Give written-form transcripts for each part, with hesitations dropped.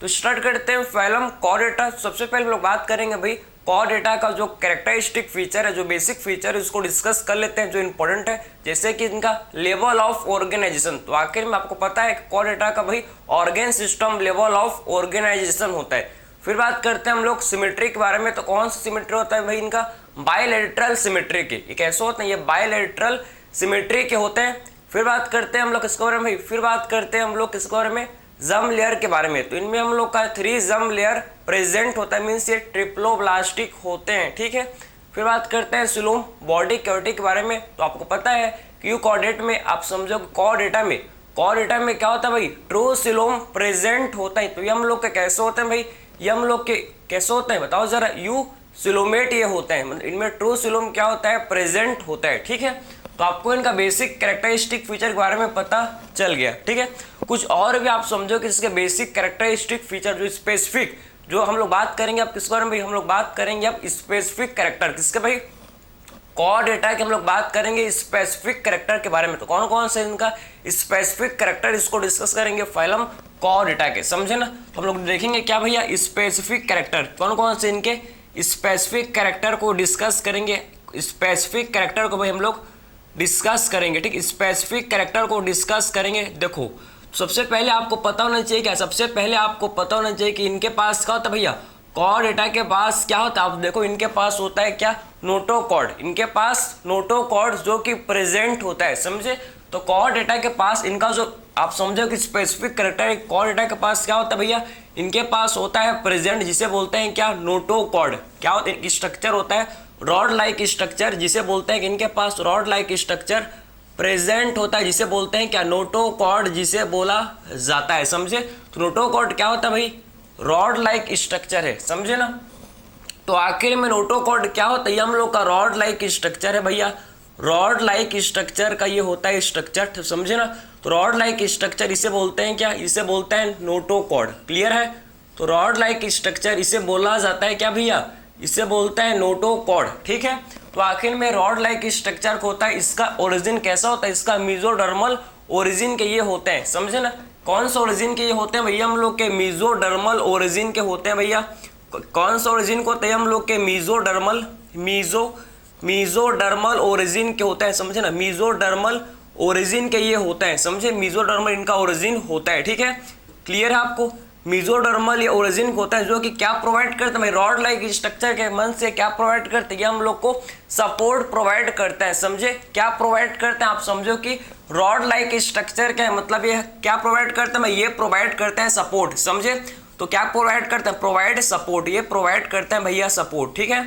तो स्टार्ट करते हैं फाइलम कॉर्डेटा। सबसे पहले हम लोग बात करेंगे भाई कॉर्डेटा का जो कैरेक्टरिस्टिक फीचर है, जो बेसिक फीचर है, उसको डिस्कस कर लेते हैं जो इंपॉर्टेंट है, जैसे कि इनका लेवल ऑफ ऑर्गेनाइजेशन। तो आखिर में आपको पता है कॉर्डेटा का भाई organ system level of organization होता है। फिर बात करते हैं हम लोग सिमेट्री के बारे में। तो कौन सा सिमेट्री होता है भाई, इनका बायलैटरल सिमेट्री के। ये कैसे होते हैं, ये बायलैटरल सिमेट्री के होते हैं। फिर बात करते हैं हम लोग इसके बारे में भाई, फिर बात करते हैं हम लोग इसके बारे में जम लेयर के बारे में। तो इनमें हम लोग का 3 जम लेयर प्रेजेंट होता है, मीन्स ये ट्रिप्लोब्लास्टिक होते हैं, ठीक है। फिर बात करते हैं सिलोम बॉडी कैविटी के बारे में। तो आपको पता है कि यू कॉर्डेट में आप समझो कॉर्डेटा में क्या होता है भाई, ट्रू सिलोम प्रेजेंट होता है। तो ये हम लोग के कैसे होते हैं भाई, ये हम लोग के कैसे होते हैं बताओ जरा, यू सिलोमेट ये होते हैं, मतलब इनमें ट्रू सिलोम क्या होता है, प्रेजेंट होता है, ठीक है। तो आपको इनका बेसिक कैरेक्टरिस्टिक फीचर के बारे में पता चल गया, ठीक है। कुछ और भी आप समझो कि इसके बेसिक कैरेक्टरिस्टिक फीचर जो स्पेसिफिक, जो हम लोग बात करेंगे अब किसके बारे में भाई, हम लोग बात करेंगे अब स्पेसिफिक कैरेक्टर किसके भाई, कॉर्डेटा के हम लोग बात करेंगे स्पेसिफिक कैरेक्टर के बारे में। तो कौन कौन से इनका स्पेसिफिक कैरेक्टर, इसको डिस्कस करेंगे फाइलम कॉर्डेटा के, समझे ना। तो हम लोग देखेंगे क्या भैया स्पेसिफिक कैरेक्टर, कौन कौन से इनके स्पेसिफिक कैरेक्टर को डिस्कस करेंगे। स्पेसिफिक कैरेक्टर को भाई हम लोग डिस्कस करेंगे, ठीक। स्पेसिफिक कैरेक्टर को डिस्कस करेंगे। देखो सबसे पहले आपको पता होना चाहिए क्या, सबसे पहले आपको पता होना चाहिए कि इनके पास क्या होता है भैया, कॉर्डेटा के पास क्या होता है। आप देखो इनके पास होता है क्या, नोटोकॉर्ड। इनके पास नोटोकॉर्ड जो कि प्रेजेंट होता है, समझे। तो कॉर्डेटा के पास इनका जो आप समझो कि स्पेसिफिक कैरेक्टर है, कॉर्डेटा के पास क्या होता है भैया, इनके पास होता है प्रेजेंट, जिसे बोलते हैं क्या, नोटोकॉर्ड। क्या होता है, स्ट्रक्चर होता है रॉड लाइक स्ट्रक्चर, जिसे बोलते हैं कि इनके पास रॉड लाइक स्ट्रक्चर प्रेजेंट होता है, जिसे बोलते हैं क्या, नोटोकॉर्ड जिसे बोला जाता है, समझे। तो नोटोकॉर्ड क्या होता है भाई, रॉड लाइक स्ट्रक्चर है, समझे ना। तो आखिर में नोटोकॉर्ड क्या होता है, ये हम लोग का रॉड लाइक स्ट्रक्चर है भैया, रॉड लाइक स्ट्रक्चर का ये होता है स्ट्रक्चर, समझे ना। तो रॉड लाइक स्ट्रक्चर इसे बोलते हैं क्या, इसे बोलते हैं नोटोकॉर्ड, क्लियर है। तो रॉड लाइक स्ट्रक्चर इसे बोला जाता है क्या भैया, इसे बोलते हैं नोटोकॉर्ड, ठीक है। तो आखिर में रॉड लाइक स्ट्रक्चर को होता है, इसका ओरिजिन कैसा होता है, इसका मेसोडर्मल ओरिजिन के ये होते हैं, समझे ना। कौन सा ओरिजिन के ये होते हैं भैया, हम लोग के मेसोडर्मल ओरिजिन के होते हैं भैया। कौन सा ओरिजिन को होते हैं, हम लोग के मेसोडर्मल ओरिजिन के होते हैं, समझे ना। मेसोडर्मल ओरिजिन के ये होते हैं, समझे। मेसोडर्मल इनका ओरिजिन होता है, ठीक है, क्लियर है आपको। मेसोडर्मल ये ओरिजिन होता है जो कि क्या प्रोवाइड करता है, रॉड लाइक स्ट्रक्चर के मन से क्या प्रोवाइड करते हैं, ये हम लोग को सपोर्ट प्रोवाइड करता है, समझे। क्या प्रोवाइड करते हैं, आप समझो कि रॉड लाइक स्ट्रक्चर क्या है, मतलब ये क्या प्रोवाइड करता है, ये प्रोवाइड करते हैं सपोर्ट, समझे। तो क्या प्रोवाइड करते हैं, प्रोवाइड सपोर्ट, ये प्रोवाइड करते हैं भैया सपोर्ट, ठीक है।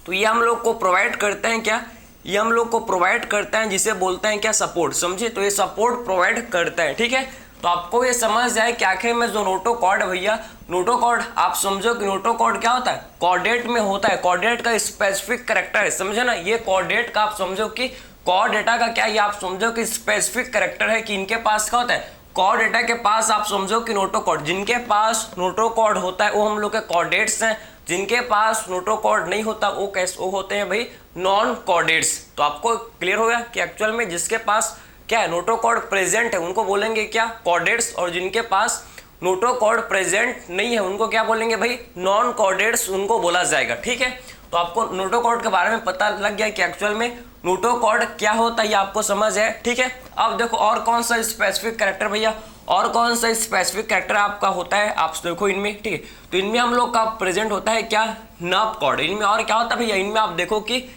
तो ये हम लोग को प्रोवाइड करते हैं क्या, ये हम लोग को प्रोवाइड करते हैं जिसे बोलते हैं क्या, सपोर्ट, समझे। तो ये सपोर्ट प्रोवाइड करता है, ठीक है। तो आपको ये समझ जाए कि आखिर में जो नोटोकॉर्ड है भैया, नोटोकॉर्ड आप समझो कि नोटोकॉर्ड क्या होता है, कॉर्डेट में होता है, कॉर्डेट का स्पेसिफिक कैरेक्टर है, समझे ना। ये कॉर्डेट का आप समझो कि कॉर्डेटा का क्या, ये आप समझो कि स्पेसिफिक कैरेक्टर है कि इनके पास क्या होता है, कॉर्डेटा के पास आप समझो कि नोटोकॉर्ड, जिनके पास नोटोकॉर्ड होता है वो हम लोग के कॉर्डेट्स हैं, जिनके पास नोटोकॉर्ड नहीं होता वो कैसे, वो होते हैं भाई नॉन कॉर्डेट्स। तो आपको क्लियर हो गया कि एक्चुअल में जिसके पास क्या है, नोटोकॉर्ड प्रेजेंट है उनको बोलेंगे क्या, कॉर्डेट्स, और जिनके पास नोटोकॉर्ड प्रेजेंट नहीं है उनको क्या बोलेंगे भाई, नॉन कॉर्डेट्स उनको बोला जाएगा, ठीक है। तो आपको नोटोकॉर्ड के बारे में पता लग गया कि एक्चुअल में नोटोकॉर्ड क्या होता है, ये आपको समझ है, ठीक है। अब देखो और कौन सा स्पेसिफिक कैरेक्टर भैया, और कौन सा स्पेसिफिक कैरेक्टर आपका होता है, आप देखो इनमें, ठीक है। तो इनमें हम लोग का प्रेजेंट होता है क्या, नर्व कॉर्ड। इनमें और क्या होता है भैया, इनमें आप देखो कि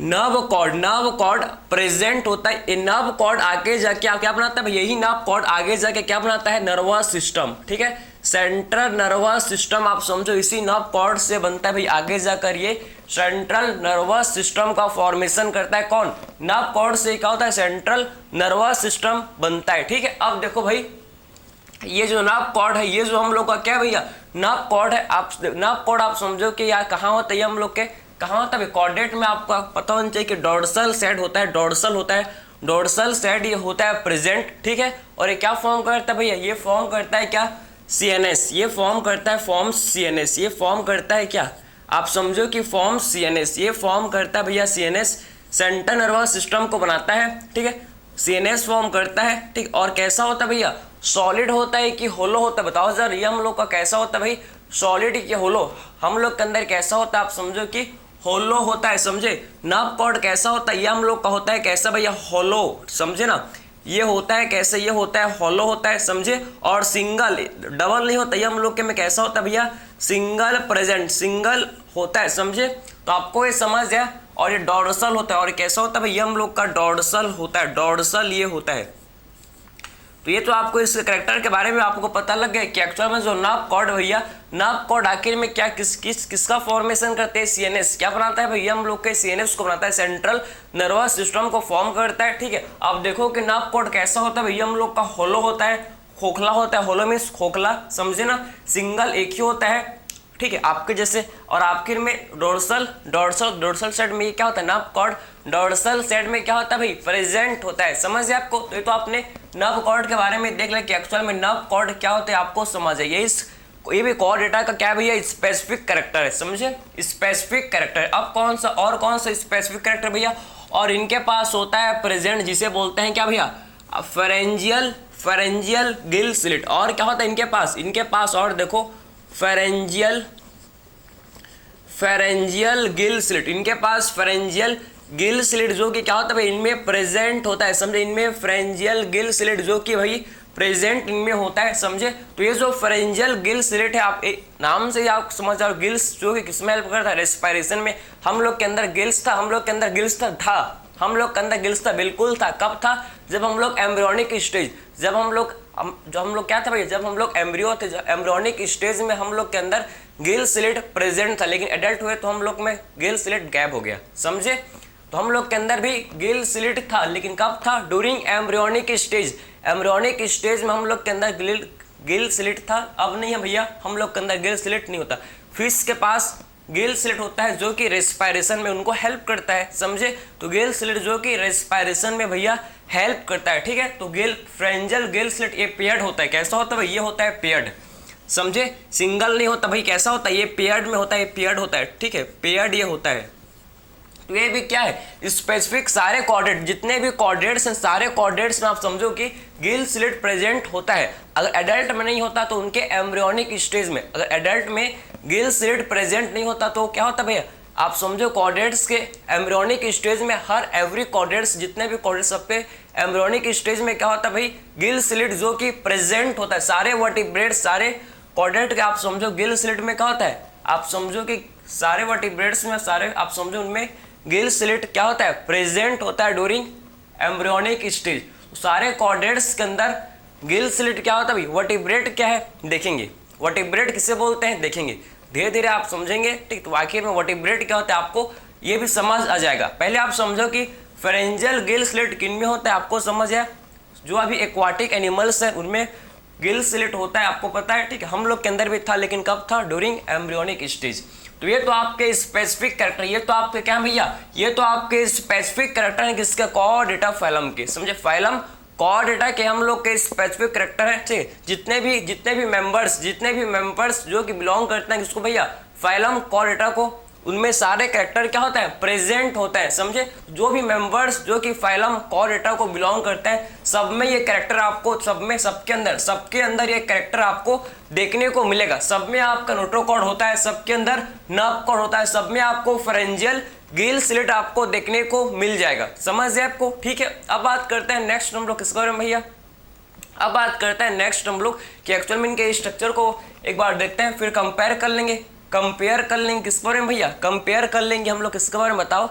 नर्व कॉर्ड प्रेजेंट होता है। ये नर्व कॉर्ड आगे जाके क्या बनाता है, यही नर्व कॉर्ड आगे जाके क्या बनाता है, नर्वस सिस्टम, ठीक है। सेंट्रल नर्वस सिस्टम आप समझो इसी नर्व कॉर्ड से बनता है भाई, आगे जाकर ये सेंट्रल नर्वस सिस्टम का फॉर्मेशन करता है, कौन, नर्व कॉर्ड से क्या होता है, सेंट्रल नर्वस सिस्टम बनता है, ठीक है। अब देखो भाई ये जो नर्व कॉर्ड है, ये जो हम लोग का क्या भैया, नर्व कॉर्ड है। आप नर्व कॉर्ड आप समझो कि यार कहाँ होता है, ये हम लोग के कहाँ होता है, कॉर्डेट में आपको पता होना चाहिए कि डॉर्सल सेड होता है, डॉर्सल होता है, डॉर्सल सेड ये होता है प्रेजेंट, ठीक है। और ये क्या फॉर्म करता है भैया, ये फॉर्म करता है क्या, सीएनएस, ये फॉर्म करता है फॉर्म सीएनएस, ये फॉर्म करता है क्या, आप समझो कि फॉर्म सीएनएस, ये फॉर्म करता है भैया सीएनएस, सेंट्रल नर्वस सिस्टम को बनाता है, ठीक है। सीएनएस फॉर्म करता है, ठीक। और कैसा होता है भैया, सॉलिड होता है कि होलो होता है, बताओ जरा ये हम लोग का कैसा होता है भाई, सॉलिड कि होलो, हम लोग के अंदर कैसा होता है, आप समझो कि होलो होता है, समझे। नर्व कॉर्ड कैसा होता है, ये हम लोग का होता है कैसा भैया, होलो, समझे ना, ये होता है कैसे, ये होता है होलो होता है, समझे। और सिंगल, डबल नहीं होता, ये हम लोग के में कैसा होता है भैया, सिंगल प्रेजेंट, सिंगल होता है, समझे। तो आपको ये समझ है। और ये डॉर्सल होता है, और कैसा होता है भैया, हम लोग का डॉर्सल होता है, डॉर्सल ये होता है। तो ये तो आपको इस कैरेक्टर के बारे में आपको पता लग गया कि एक्चुअल में जो नर्व कॉर्ड भैया, नर्व कॉर्ड आखिर में क्या किसका फॉर्मेशन करते हैं, सीएनएस क्या बनाता है भैया, हम लोग के सीएनएस को बनाता है, सेंट्रल नर्वस सिस्टम को फॉर्म करता है, ठीक है। अब देखो कि नर्व कॉर्ड कैसा होता है भैया, हम लोग का होलो होता है, खोखला होता है, होलो मीन्स खोखला, समझे ना, सिंगल एक ही होता है, ठीक है, आपके जैसे। और आखिर में डोर्सल, डोर्सल सेट में ये क्या होता है, नर्व कॉर्ड, डोर्सल सेट में क्या होता है भाई, प्रेजेंट होता है, समझ है आपको। तो ये तो आपने नर्व कॉर्ड के बारे में देख लिया कि एक्चुअल में नर्व कॉर्ड क्या होते हैं, आपको समझ है। ये भी कॉर्ड डेटा का क्या भैया, स्पेसिफिक कैरेक्टर है, समझे, स्पेसिफिक कैरेक्टर। अब कौन सा स्पेसिफिक कैरेक्टर भैया, और इनके पास होता है प्रेजेंट, जिसे बोलते हैं क्या भैया, फेरेंजियल गिल स्लिट। और क्या होता है इनके पास और देखो फेरेंजियल गिल स्लिट, इनके पास फेरेंजियल गिल स्लिट जो कि क्या होता है भाई, इनमें प्रेजेंट होता है, समझे, इनमें फेरेंजियल गिल स्लिट जो कि भाई प्रेजेंट इनमें होता है, समझे। तो ये जो फेरेंजियल गिल स्लिट है, आप नाम से ही आप समझ जाओ, गिल्स जो कि किसमें हेल्प करता है, रेस्पिरेशन में। हम लोग के अंदर गिल्स था, हम लोग के अंदर गिल्स था, बिल्कुल था। कब था, जब हम लोग एम्ब्रियोनिक स्टेज, जब हम लोग क्या था भाई, जब हम लोग एम्ब्रियो थे, एम्ब्रियोनिक स्टेज में हम लोग के अंदर गिल स्लिट प्रेजेंट था, लेकिन एडल्ट हुए तो हम लोग में गिल स्लिट गैप हो गया, समझे। तो हम लोग के अंदर भी गिल स्लिट था, लेकिन कब था, during embryonic stage, embryonic stage में हम लोग के अंदर गिल स्लिट था। अब नहीं है भैया, हम लोग के अंदर गिल स्लिट नहीं होता। फिश के पास गिल स्लिट होता है जो कि रेस्पिरेशन में उनको हेल्प करता है, समझे। तो गिल स्लिट जो कि रेस्पिरेशन में भैया हेल्प करता है, ठीक है। तो फ्रेंजल गिल स्लिट ये पेयर्ड होता है, कैसा होता है भाई, ये होता है पेयर्ड, समझे, सिंगल नहीं होता भाई, कैसा होता है, ये पेयर्ड में होता है, ये पेयर्ड होता है, ठीक है, पेयर्ड ये होता है। तो ये भी क्या है, स्पेसिफिक सारे कॉर्डेट, जितने भी कॉर्डेट्स हैं, सारे कॉर्डेट्स में आप समझो कि गिल स्लिट प्रेजेंट होता है। अगर एडल्ट में नहीं होता तो उनके एम्ब्रियोनिक स्टेज में, अगर एडल्ट में गिल स्लिट प्रेजेंट नहीं होता तो क्या होता भैया, आप समझो कॉर्डेट्स के एम्ब्रियोनिक स्टेज में हर एवरी कॉर्डेट्स, जितने भी कॉर्डेट्स सबके एम्ब्रियोनिक स्टेज में क्या होता है भाई, गिल स्लिट जो कि प्रेजेंट होता है। सारे वर्टिब्रेट्स, सारे कॉर्डेट के आप समझो गिल स्लिट में क्या होता है, आप समझो कि सारे वर्टिब्रेट्स में, सारे आप समझो उनमें गिल स्लिट क्या होता है, प्रेजेंट होता है ड्यूरिंग एम्ब्रियोनिक स्टेज। सारे कॉर्डेट्स के अंदर गिल स्लिट क्या होता है भाई, वर्टिब्रेट क्या है देखेंगे, वर्टिब्रेट किसे बोलते हैं देखेंगे, धीरे धीरे आप समझेंगे, ठीक। तो आखिर में वर्टिब्रेट क्या होता है आपको ये भी समझ आ जाएगा। पहले आप समझो कि फेरेंजियल गिल स्लिट किन में होता है, आपको समझ है, जो अभी एक्वाटिक एनिमल्स है उनमें गिल स्लिट होता है, आपको पता है, ठीक है। हम लोग के अंदर भी था, लेकिन कब था, ड्यूरिंग एम्ब्रियोनिक स्टेज। तो ये तो आपके स्पेसिफिक कैरेक्टर, ये तो आपके क्या भैया, ये तो आपके स्पेसिफिक कैरेक्टर है किसके, कॉर्डेटा फाइलम के, समझे, फाइलम कॉर्डेटा के हम लोग के स्पेसिफिक कैरेक्टर है, ठीक। जितने भी मेंबर्स जो कि बिलोंग करते हैं किसको भैया, फाइलम कॉर्डेटा को, उनमें सारे कैरेक्टर क्या होता है, प्रेजेंट होता है, समझे। जो भी मेंबर्स जो कि फाइलम कॉर्डेटा को बिलोंग करते हैं, सब में ये कैरेक्टर आपको, सबके अंदर ये कैरेक्टर आपको देखने को मिलेगा। सब में आपका नोटोकॉर्ड होता है, सबके अंदर नर्व कॉर्ड होता है, सब में आपको फेरेंजियल गिल स्लिट आपको देखने को मिल जाएगा, समझ है आपको, ठीक है। अब बात करते हैं नेक्स्ट हम लोग किसके बारे में भैया, अब बात करते हैं नेक्स्ट हम लोग कि एक्चुअल में इनके स्ट्रक्चर को एक बार देखते हैं, फिर कंपेयर कर लेंगे किसके बारे में भैया, कंपेयर कर लेंगे हम लोग किसके बारे में बताओ,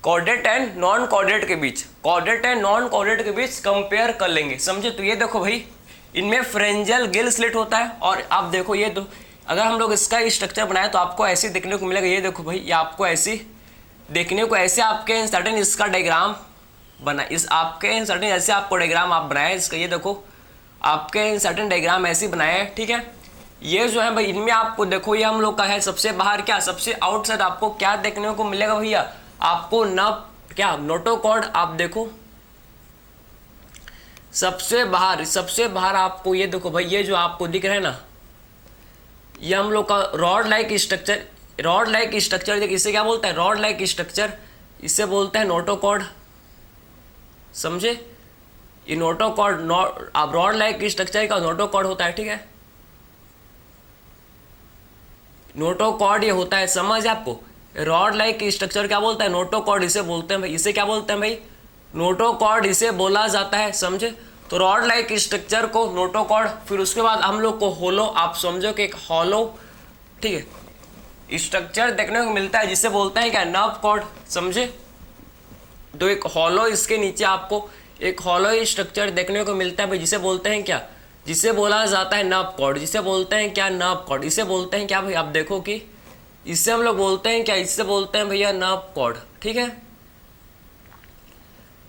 कॉर्डेट एंड नॉन कॉर्डेट के बीच, कंपेयर कर लेंगे, समझे। तो ये देखो भाई, इनमें फ्रेंजियल गिल स्लिट होता है, और आप देखो ये तो अगर हम लोग इसका स्ट्रक्चर बनाए तो आपको ऐसे देखने को मिलेगा, ये देखो भाई, ये आपको ऐसे देखने को, ऐसे आपके सर्टेन इसका डायग्राम बना, ऐसे आपको डायग्राम आप बनाए इसका, ये देखो आपके सर्टेन डायग्राम ऐसे बनाए हैं, ठीक है। ये जो है भाई, इनमें आपको देखो, ये हम लोग का है सबसे बाहर क्या, सबसे आउटसाइड आपको क्या देखने को मिलेगा भैया, आपको क्या नोटोकॉर्ड, आप देखो सबसे बाहर आपको ये देखो भाई, ये जो आपको दिख रहा है ना, ये हम लोग का रॉड लाइक स्ट्रक्चर, देखिए इसे क्या बोलता है, रॉड लाइक स्ट्रक्चर, इसे बोलते हैं नोटोकॉर्ड, समझे। ये नोटोकॉर्ड अब रॉड लाइक स्ट्रक्चर का नोटोकॉर्ड होता है, ठीक है। नोटोकॉर्ड ये होता है, समझ है आपको। रॉड लाइक स्ट्रक्चर क्या बोलता है, नोटोकॉर्ड इसे बोलते हैं भाई। इसे क्या बोलते हैं भाई, नोटोकॉर्ड इसे बोला जाता है, समझे। तो रॉड लाइक स्ट्रक्चर को नोटोकॉर्ड, फिर उसके बाद हम लोग को होलो, आप समझो कि एक हॉलो, ठीक है, स्ट्रक्चर देखने को मिलता है जिसे बोलते हैं क्या, नर्व कॉर्ड, समझे। तो एक हॉलो, इसके नीचे आपको एक हॉलो स्ट्रक्चर देखने को मिलता है भाई, जिसे बोलते हैं क्या, जिसे बोला जाता है नर्व कॉर्ड। जिसे बोलते हैं क्या, नर्व कॉर्ड। इसे बोलते हैं क्या भाई, आप देखो कि इससे हम लोग बोलते हैं क्या, इससे बोलते हैं भैया नर्व कॉर्ड, ठीक है।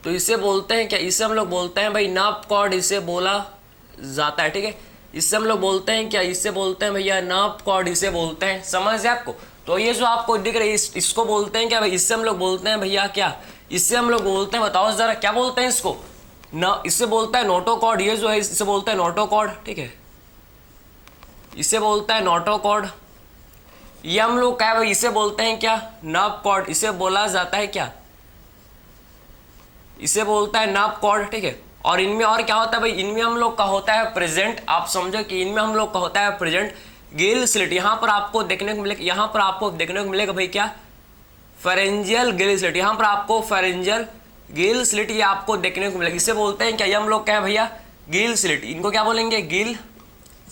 तो इसे बोलते हैं क्या, इसे हम लोग बोलते हैं भाई नर्व कॉर्ड, इसे बोला जाता है, ठीक है। इससे हम लोग बोलते हैं क्या, इससे बोलते हैं भैया नर्व कॉर्ड, इसे बोलते हैं, समझ है आपको। तो ये जो आपको दिख रहा है इसको बोलते हैं क्या भाई, इससे हम लोग बोलते हैं भैया क्या, इससे हम लोग बोलते हैं, बताओ जरा क्या बोलते हैं इसको, न इससे बोलता है नोटोकॉर्ड। ये जो है इससे बोलता है नोटोकॉर्ड, ठीक है, इसे बोलता है नोटोकॉर्ड। ये हम लोग क्या भाई, इसे बोलते हैं क्या, नर्व कॉर्ड, इसे बोला जाता है क्या, इसे बोलता है नर्व कॉर्ड, ठीक है। और इनमें और क्या होता है भाई, इनमें हम लोग का होता है प्रेजेंट, आप समझो कि इनमें हम लोग का होता है प्रेजेंट गिल स्लिट। यहाँ पर आपको देखने को मिलेगा, यहाँ पर आपको देखने को मिलेगा भाई क्या, फेरेंजियल गिल स्लिट। यहाँ पर आपको फेरेंजियल गिल स्लिट ये आपको देखने को मिलेगा। इसे बोलते हैं क्या, ये हम लोग क्या है भैया, गिल स्लिट। इनको क्या बोलेंगे, गिल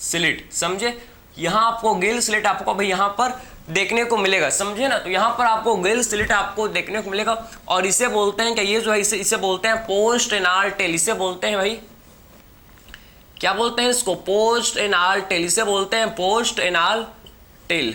स्लिट, समझे। यहाँ आपको गिल स्लिट आपको भाई यहाँ पर देखने को मिलेगा, समझे ना। तो यहाँ पर आपको गिल स्लिट आपको देखने को मिलेगा। और इसे बोलते हैं क्या, ये जो है इसे बोलते हैं पोस्ट एनाल टेल। इसे बोलते हैं भाई क्या बोलते हैं इसको, पोस्ट एनाल टेल। इसे बोलते हैं पोस्ट एनाल टेल,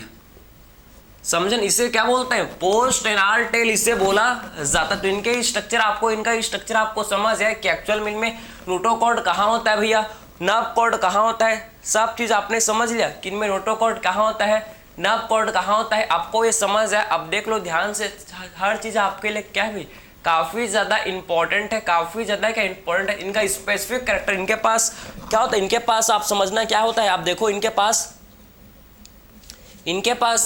समझन। इसे क्या बोलते हैं, पोस्ट एनाल टेल, इसे बोला जाता। तो इनके स्ट्रक्चर आपको, इनका स्ट्रक्चर आपको समझ है कि एक्चुअल में इनमें नोटोकॉर्ड कहाँ होता है भैया, नर्व कॉर्ड कहाँ होता है, सब चीज आपने समझ लिया कि इनमें नोटोकॉर्ड कहाँ होता है, नर्व कॉर्ड कहाँ होता है, आपको ये समझ है। अब देख लो ध्यान से, हर चीज आपके लिए क्या है, काफी ज्यादा इंपॉर्टेंट है, काफी ज्यादा क्या इंपॉर्टेंट है। इनका स्पेसिफिक कैरेक्टर, इनके पास क्या होता है, इनके पास आप समझना क्या होता है। आप देखो इनके पास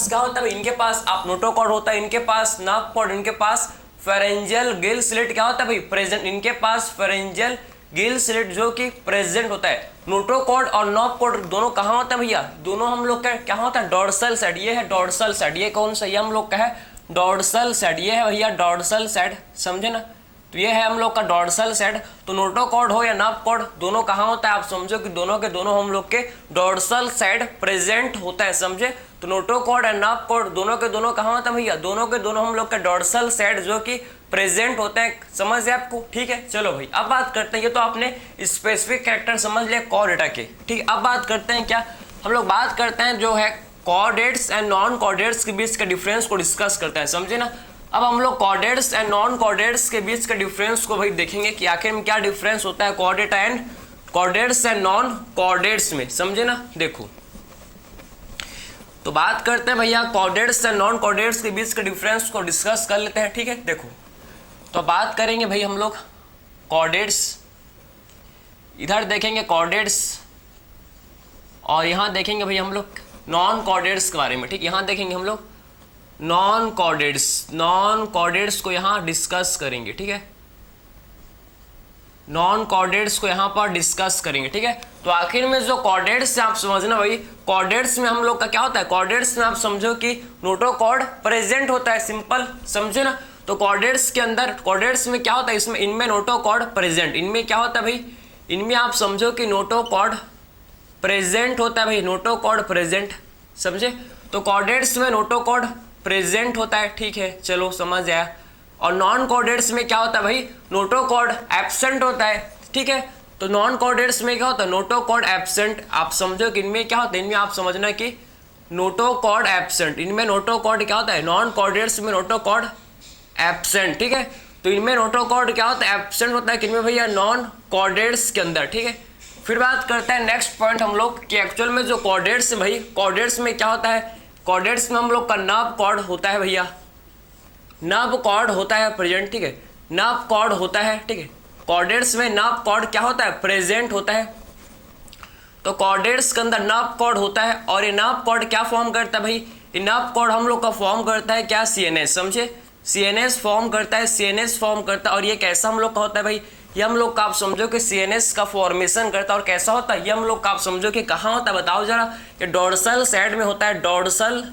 क्या होता है, इनके पास आप नोटोकॉर्ड होता है, इनके पास नर्व कॉर्ड, इनके पास फेरेंजियल गिल स्लिट क्या होता है भाई, प्रेजेंट। इनके पास फेरेंजियल गिल स्लिट जो कि प्रेजेंट होता है। नोटोकॉर्ड और नर्व कॉर्ड दोनों कहाँ होता है भैया, दोनों हम लोग का क्या होता है, डॉर्सल साइड। ये है डॉर्सल साइड, ये कौन सा, ये हम लोग का है डॉर्सल साइड। ये है भैया डॉर्सल साइड, समझे ना। तो ये है हम लोग का डॉर्सल साइड। तो नोटोकॉर्ड हो या नर्व कॉर्ड दोनों कहाँ होता है, आप समझो कि दोनों के दोनों हम लोग के डॉर्सल साइड प्रेजेंट होता है, समझे। तो नोटोकॉर्ड और नर्व कॉर्ड दोनों के दोनों कहाँ होता है भैया, दोनों के दोनों हम लोग के डॉर्सल साइड जो कि प्रेजेंट होते हैं, समझ है आपको, ठीक है। चलो भाई अब बात करते हैं, ये तो आपने स्पेसिफिक कैरेक्टर समझ लिया कॉर्डेटा के, ठीक है। अब बात करते हैं क्या, हम लोग बात करते हैं जो है कॉर्डेट्स एंड नॉन कॉर्डेट्स के बीच के डिफरेंस को डिस्कस करते हैं, समझे ना। अब हम लोग कॉर्डेट्स एंड नॉन कॉर्डेट्स के बीच के डिफरेंस को भाई देखेंगे कि आखिर में क्या डिफरेंस होता है Chordata and chordates and non chordates में, समझे ना। देखो तो बात करते हैं भैया कॉर्डेट्स एंड नॉन कॉर्डेट्स के बीच के डिफरेंस को डिस्कस कर लेते हैं, ठीक है। देखो तो बात करेंगे भाई हम लोग कॉर्डेट्स, इधर देखेंगे कॉर्डेट्स और यहाँ देखेंगे भाई हम लोग नॉन कॉर्डेट्स के बारे में, ठीक। यहाँ देखेंगे हम लोग नॉन कॉर्डेट्स को यहाँ डिस्कस करेंगे, ठीक है। नॉन कॉर्डेट्स को यहाँ पर डिस्कस करेंगे, ठीक है। तो आखिर में जो कॉर्डेट्स से आप समझना भाई, कॉर्डेट्स में हम लोग का क्या होता है, कॉर्डेट्स में आप समझो कि नोटोकॉर्ड प्रेजेंट होता है, सिंपल, समझे ना। तो कॉर्डेट्स के अंदर, कॉर्डेट्स में क्या होता है, इसमें इनमें नोटोकॉर्ड प्रेजेंट, इनमें क्या होता है भाई, इनमें आप समझो कि नोटोकॉर्ड प्रेजेंट होता है भाई, नोटोकॉर्ड प्रेजेंट, समझे। तो कॉर्डेट्स में नोटोकॉर्ड प्रेजेंट होता है, ठीक है, चलो समझ आया। और नॉन कॉर्डेट्स में क्या होता है भाई, नोटोकॉर्ड एब्सेंट होता है, ठीक है। तो नॉन कॉर्डेट्स में क्या होता है, नोटोकॉर्ड एब्सेंट, आप समझो कि इनमें क्या होता है, इनमें आप समझना कि नोटोकॉर्ड एब्सेंट, इनमें नोटोकॉर्ड क्या होता है, नॉन कॉर्डेट्स में नोटोकॉर्ड एब्सेंट, ठीक है। तो इनमें नोटोकॉर्ड क्या होता है, एब्सेंट होता है, किनमें भैया, नॉन कॉर्डेट्स के अंदर, ठीक है। फिर बात करते हैं नेक्स्ट पॉइंट हम लोग कि एक्चुअल में जो कॉर्डेट्स है भाई, कॉर्डेट्स में क्या होता है, कॉर्डेट्स में हम लोग का नर्व कॉर्ड होता है भैया, नर्व कॉर्ड होता है प्रेजेंट, ठीक है, नर्व कॉर्ड होता है, ठीक है। कॉर्डेट्स में नर्व कॉर्ड क्या होता है, प्रेजेंट होता है। तो कॉर्डेट्स के अंदर नर्व कॉर्ड होता है और ये नर्व कॉर्ड क्या फॉर्म करता है भाई, ये नर्व कॉर्ड हम लोग का फॉर्म करता है क्या, सीएनएस, समझे। सीएनएस फॉर्म करता है, सीएनएस फॉर्म करता है। और ये कैसा हम लोग का होता है भाई, ये हम लोग का आप समझो कि सीएनएस का फॉर्मेशन करता है। और कैसा होता है ये हम लोग का आप समझो कि कहाँ होता है, बताओ जरा। ये डोर्सल साइड में होता है, डोर्सल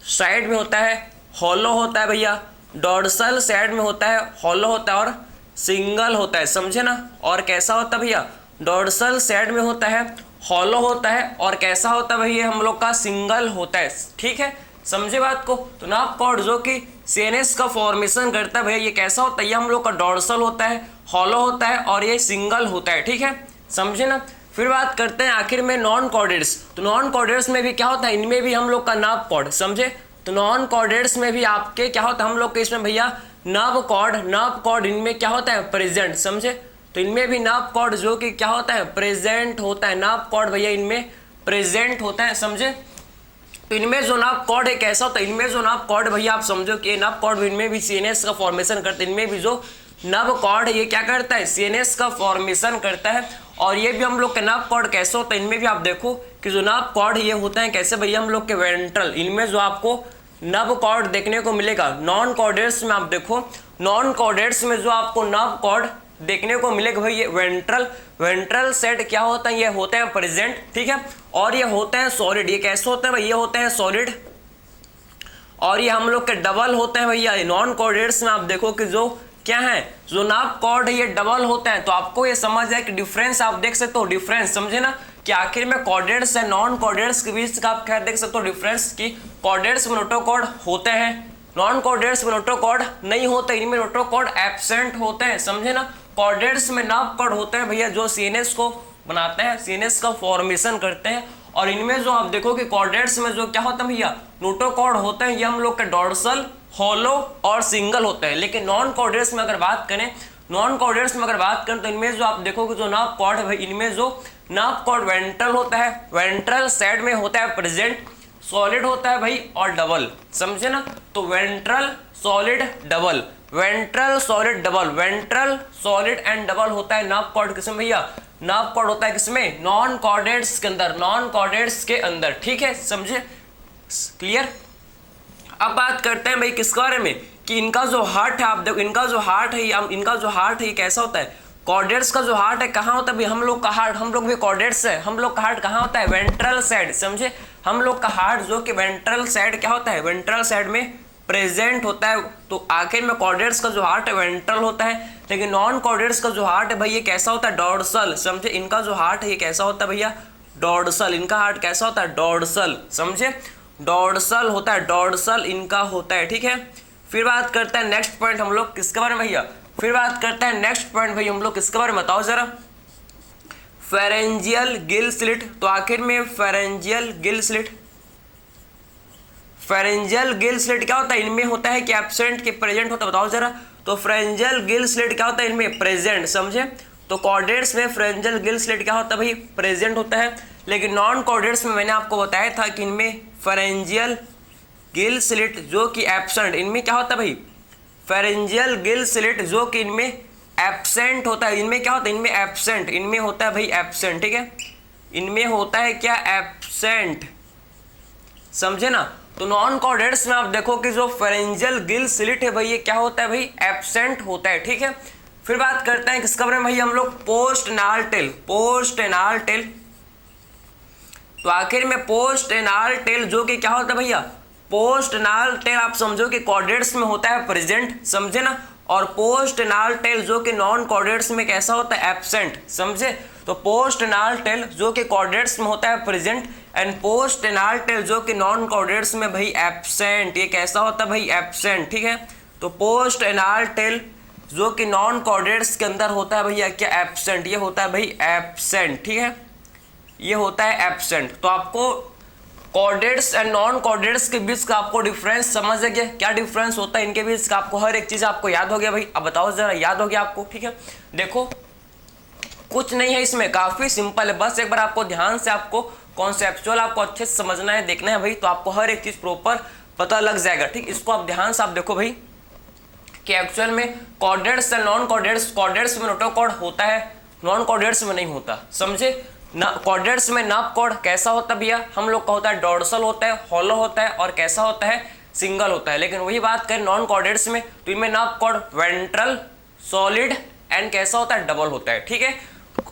साइड में होता है, हॉलो होता है भैया, डोर्सल साइड में होता है, हॉलो होता है और सिंगल होता है, समझे ना। और कैसा होता है भैया, डोर्सल साइड में होता है, हॉलो होता है और कैसा होता है भैया हम लोग का सिंगल होता है, ठीक है, समझे बात को। तो नाप कॉर्ड जो कि सीएनएस का फॉर्मेशन करता है भैया, ये कैसा होता है, ये हम लोग का डोर्सल होता है, हॉलो होता है और ये सिंगल होता है, ठीक है, समझे ना। फिर बात करते हैं आखिर में नॉन कॉर्डेट्स। तो नॉन कॉर्डेट्स में भी क्या होता है, इनमें भी हम लोग का नाप कॉर्ड, समझे। तो नॉन कॉर्डेट्स में भी आपके क्या होता है, हम लोग के इसमें भैया नाप कॉर्ड इनमें क्या होता है, प्रेजेंट, समझे। तो इनमें भी नाप कॉर्ड जो कि क्या होता है, प्रेजेंट होता है, नाप कॉर्ड भैया इनमें प्रेजेंट होता है, समझे। तो इनमें जो नाप कॉर्ड है कैसा होता है, इनमें जो नाप कॉर्ड भैया आप समझो कि नाप कॉर्ड इनमें भी सीएनएस का फॉर्मेशन करते हैं, इनमें भी जो नब कॉर्ड है ये क्या करता है, सीएनएस का फॉर्मेशन करता है। और ये भी हम लोग के नाप कॉर्ड कैसे होता है, इनमें भी आप देखो कि जो नाप कॉर्ड ये होता है कैसे भैया हम लोग के वेंट्रल, इनमें जो आपको नब कॉर्ड देखने को मिलेगा। नॉन कॉर्डेट्स में आप देखो, नॉन कॉर्डेट्स में जो आपको नब कॉर्ड देखने को मिलेगा भाई, ये वेंट्रल सेट क्या होता है, ये होते हैं प्रेजेंट, ठीक है। और ये होते हैं सॉलिड, ये कैसे होते हैं भाई, ये होते हैं सॉलिड। और ये हम लोग के डबल होते हैं भैया। नॉन कॉर्डेट्स में आप देखो कि जो क्या है, जो नाप कॉर्ड है ये डबल होता है। तो आपको ये समझ है कि डिफरेंस आप देख सकते हो, डिफरेंस, समझे ना, कि आखिर में कॉर्डेट्स है नॉन कॉर्डेट्स के बीच का आप क्या देख सकते हो डिफरेंस, की कॉर्डेट्स में नोटोकॉर्ड होते हैं, नॉन कॉर्डेट्स में नोटोकॉर्ड नहीं होते, इनमें नोटोकॉर्ड एब्सेंट होते हैं, समझे ना। कॉर्डेट्स में नाप कॉर्ड होते हैं भैया जो सीएनएस को बनाते हैं, सीएनएस का फॉर्मेशन करते हैं। और इनमें जो आप देखो कि कॉर्डेट्स में जो क्या होता है भैया, नोटोकॉर्ड होते हैं, ये हम लोग के डोर्सल, हॉलो और सिंगल होते हैं। लेकिन नॉन कॉर्डेट्स में अगर बात करें, नॉन कॉर्डेट्स में अगर बात करें तो इनमें जो आप देखोगे जो नाप कॉर्ड है भाई, इनमें जो नाप कॉर्ड वेंट्रल होता है, वेंट्रल साइड में होता है प्रेजेंट, सॉलिड होता है भाई और डबल, समझे ना। तो ventral solid double, ventral solid double, ventral solid and double होता है नाप कॉर्ड किसमें भैया, नाप कॉर्ड होता है किसमें, नॉन कॉर्डेट्स के अंदर, नॉन कॉर्डेट्स के अंदर, ठीक है, समझे, क्लियर। अब बात करते हैं भाई किसके बारे में, कि इनका जो हार्ट है, आप देखो इनका जो हार्ट है, इनका जो हार्ट है कैसा होता है, कॉर्डेट्स का जो हार्ट है कहाँ होता है भाई, हम लोग का हार्ट, हम लोग भी कॉर्डेट्स है, हम लोग का हार्ट कहाँ होता है, वेंट्रल साइड, समझे। हम लोग का हार्ट जो कि वेंट्रल साइड क्या होता है, वेंट्रल साइड में प्रेजेंट होता है। तो आखिर में कॉर्डेट्स का जो हार्ट है वेंट्रल होता है, लेकिन नॉन कॉर्डेट्स का जो हार्ट है भाई ये कैसा होता है, डोर्सल, समझे। इनका जो हार्ट है ये कैसा होता है भैया, डोर्सल, इनका हार्ट कैसा होता है, डोर्सल, समझे, डोर्सल होता है, डोर्सल इनका होता है, ठीक है। फिर बात करते हैं नेक्स्ट पॉइंट हम लोग किसके बारे में भैया, फिर बात करते हैं नेक्स्ट पॉइंट भाई हम लोग किसके बारे में बताओ जरा, फेरेंजियल गिल स्लिट। तो आखिर में pharyngeal Gill slit, pharyngeal Gill slit क्या होता है, इनमें होता है कि एब्सेंट के प्रेजेंट होता है, बताओ जरा। तो फेरेंजियल गिल स्लिट क्या होता है, इनमें प्रेजेंट, समझे। तो कॉर्डेट्स में फेरेंजियल गिल स्लिट क्या होता है भाई, प्रेजेंट होता है। लेकिन नॉन कॉर्डेट्स में मैंने आपको बताया था कि इनमें फेरेंजियल गिल स्लिट जो कि एब्सेंट, इनमें क्या होता है भाई, फेरेंजियल गिल स्लिट जो कि इनमें एब्सेंट होता है, इनमें क्या होता है, इनमें एब्सेंट, इनमें होता है भाई एब्सेंट, ठीक है, इनमें होता है क्या, एब्सेंट, समझे ना। तो नॉन कॉर्डेट्स में आप देखो कि जो फेरेंजियल गिल स्लिट है भाई ये क्या होता है भाई, एब्सेंट होता है, ठीक है। फिर बात करते हैं किसके बारे में भाई हम लोग, post anal tail, post anal tail. तो आखिर में पोस्ट एनाल टेल जो कि क्या होता है भैया, पोस्ट एनाल टेल आप समझो कि कॉर्डेट्स में होता है प्रेजेंट, समझे ना। और पोस्ट एनाल टेल जो कि नॉन कॉर्डेट्स में कैसा होता है, एब्सेंट, समझे। तो पोस्ट एनाल टेल जो कि कॉर्डेट्स में होता है present and post anal tail जो कि नॉन कॉर्डेट्स में भाई एब्सेंट, ये कैसा होता है भाई, एब्सेंट, ठीक है। तो पोस्ट एनाल टेल जो कि नॉन कॉर्डेट्स के अंदर होता है भैया क्या, एब्सेंट, ये होता है भाई एब्सेंट, ठीक है, ये होता है एब्सेंट। तो आपको कॉर्डेट्स एंड नॉन कॉर्डेट्स के बीच का आपको डिफरेंस समझ गया, क्या डिफरेंस होता है इनके बीच का, आपको हर एक चीज आपको याद हो गया भाई। अब बताओ जरा, याद हो गया आपको, ठीक है। देखो कुछ नहीं है इसमें, काफी सिंपल है, बस एक बार आपको ध्यान से आपको कॉन्सेप्चुअल आपको अच्छे से समझना है, देखना है भाई, तो आपको हर एक चीज प्रॉपर पता लग जाएगा, ठीक। इसको आप ध्यान से आप देखो भाई कि एक्चुअल में chordates and non chordates, chordates में नोटोकॉर्ड होता है, नॉन कॉर्डेट्स में नहीं होता, समझे ना। कॉर्डेट्स में नाप कॉर्ड कैसा होता है भैया, हम लोग का होता है डोर्सल होता है, हॉलो होता है और कैसा होता है, सिंगल होता है। लेकिन वही बात करें नॉन कॉर्डेट्स में, तो इनमें नाप कॉर्ड वेंट्रल सॉलिड एंड कैसा होता है, डबल होता है। ठीक है,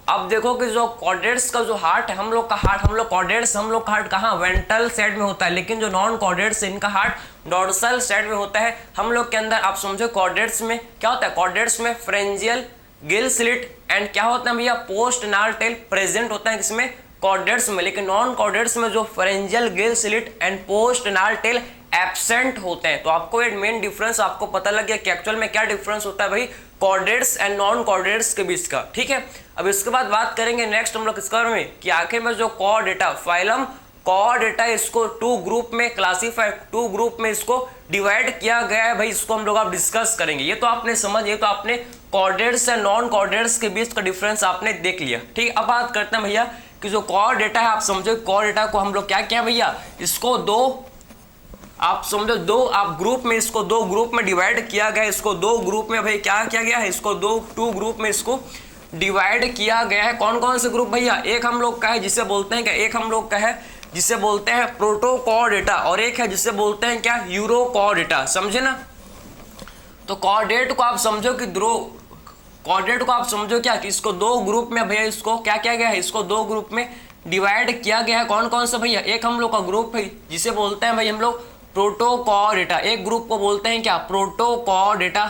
अब देखो कि जो कॉर्डेट्स का जो हार्ट है, हम लोग का हार्ट कहाँ, वेंट्रल साइड में होता है, लेकिन जो नॉन कॉर्डेट्स है इनका हार्ट डोर्सल साइड में होता है। हम लोग के अंदर आप समझो कॉर्डेट्स में क्या होता है, कॉर्डेट्स में फ्रेंजियल गिल स्लिट एंड क्या होता है भैया, पोस्ट नाल टेल प्रेजेंट होता है किसमें, कॉर्डेट्स में। लेकिन नॉन कॉर्डेट्स में जो फ्रेंजियल गिल स्लिट एंड पोस्ट नाल टेल एब्सेंट होते हैं। तो आपको ये मेन डिफरेंस आपको पता लग गया कि एक्चुअल में क्या डिफरेंस होता है भाई कॉर्डेट्स एंड नॉन कॉर्डेट्स के बीच का। ठीक है, अब इसके बाद बात करेंगे नेक्स्ट हम लोग इसके बारे में कि आखिर में जो कॉर्डेटा फाइलम कॉर्डेटा इसको टू ग्रुप में क्लासीफाई, टू ग्रुप में इसको डिवाइड किया गया है भाई, इसको हम लोग आप डिस्कस करेंगे। ये तो आपने समझ, ये तो आपने कॉर्डेट्स एंड नॉन कॉर्डेट्स के बीच का डिफरेंस आपने देख लिया। ठीक, अब बात करते हैं भैया कि जो कॉर्डेटा है, आप समझो कॉर्डेटा को हम लोग क्या किया भैया, इसको दो, आप समझो दो, आप ग्रुप में, इसको दो ग्रुप में डिवाइड किया गया है। इसको दो ग्रुप में भाई क्या किया गया है, इसको टू ग्रुप में इसको डिवाइड किया गया है। कौन कौन से ग्रुप भैया, एक हम लोग का है जिसे बोलते हैं क्या, एक हम लोग का है जिसे बोलते हैं प्रोटोकॉर्डेटा और एक है जिसे बोलते हैं क्या, यूरोकॉर्डेटा। समझे ना, तो कॉर्डेट को आप समझो कि कॉर्डेट को आप समझो क्या कि इसको दो ग्रुप में भैया, इसको क्या किया गया है, इसको दो ग्रुप में डिवाइड किया गया है। कौन कौन सा भैया, एक हम लोग का ग्रुप है जिसे बोलते हैं भाई हम लोग प्रोटोकॉर्डेटा, एक ग्रुप को बोलते हैं क्या, प्रोटोकॉर्डेटा।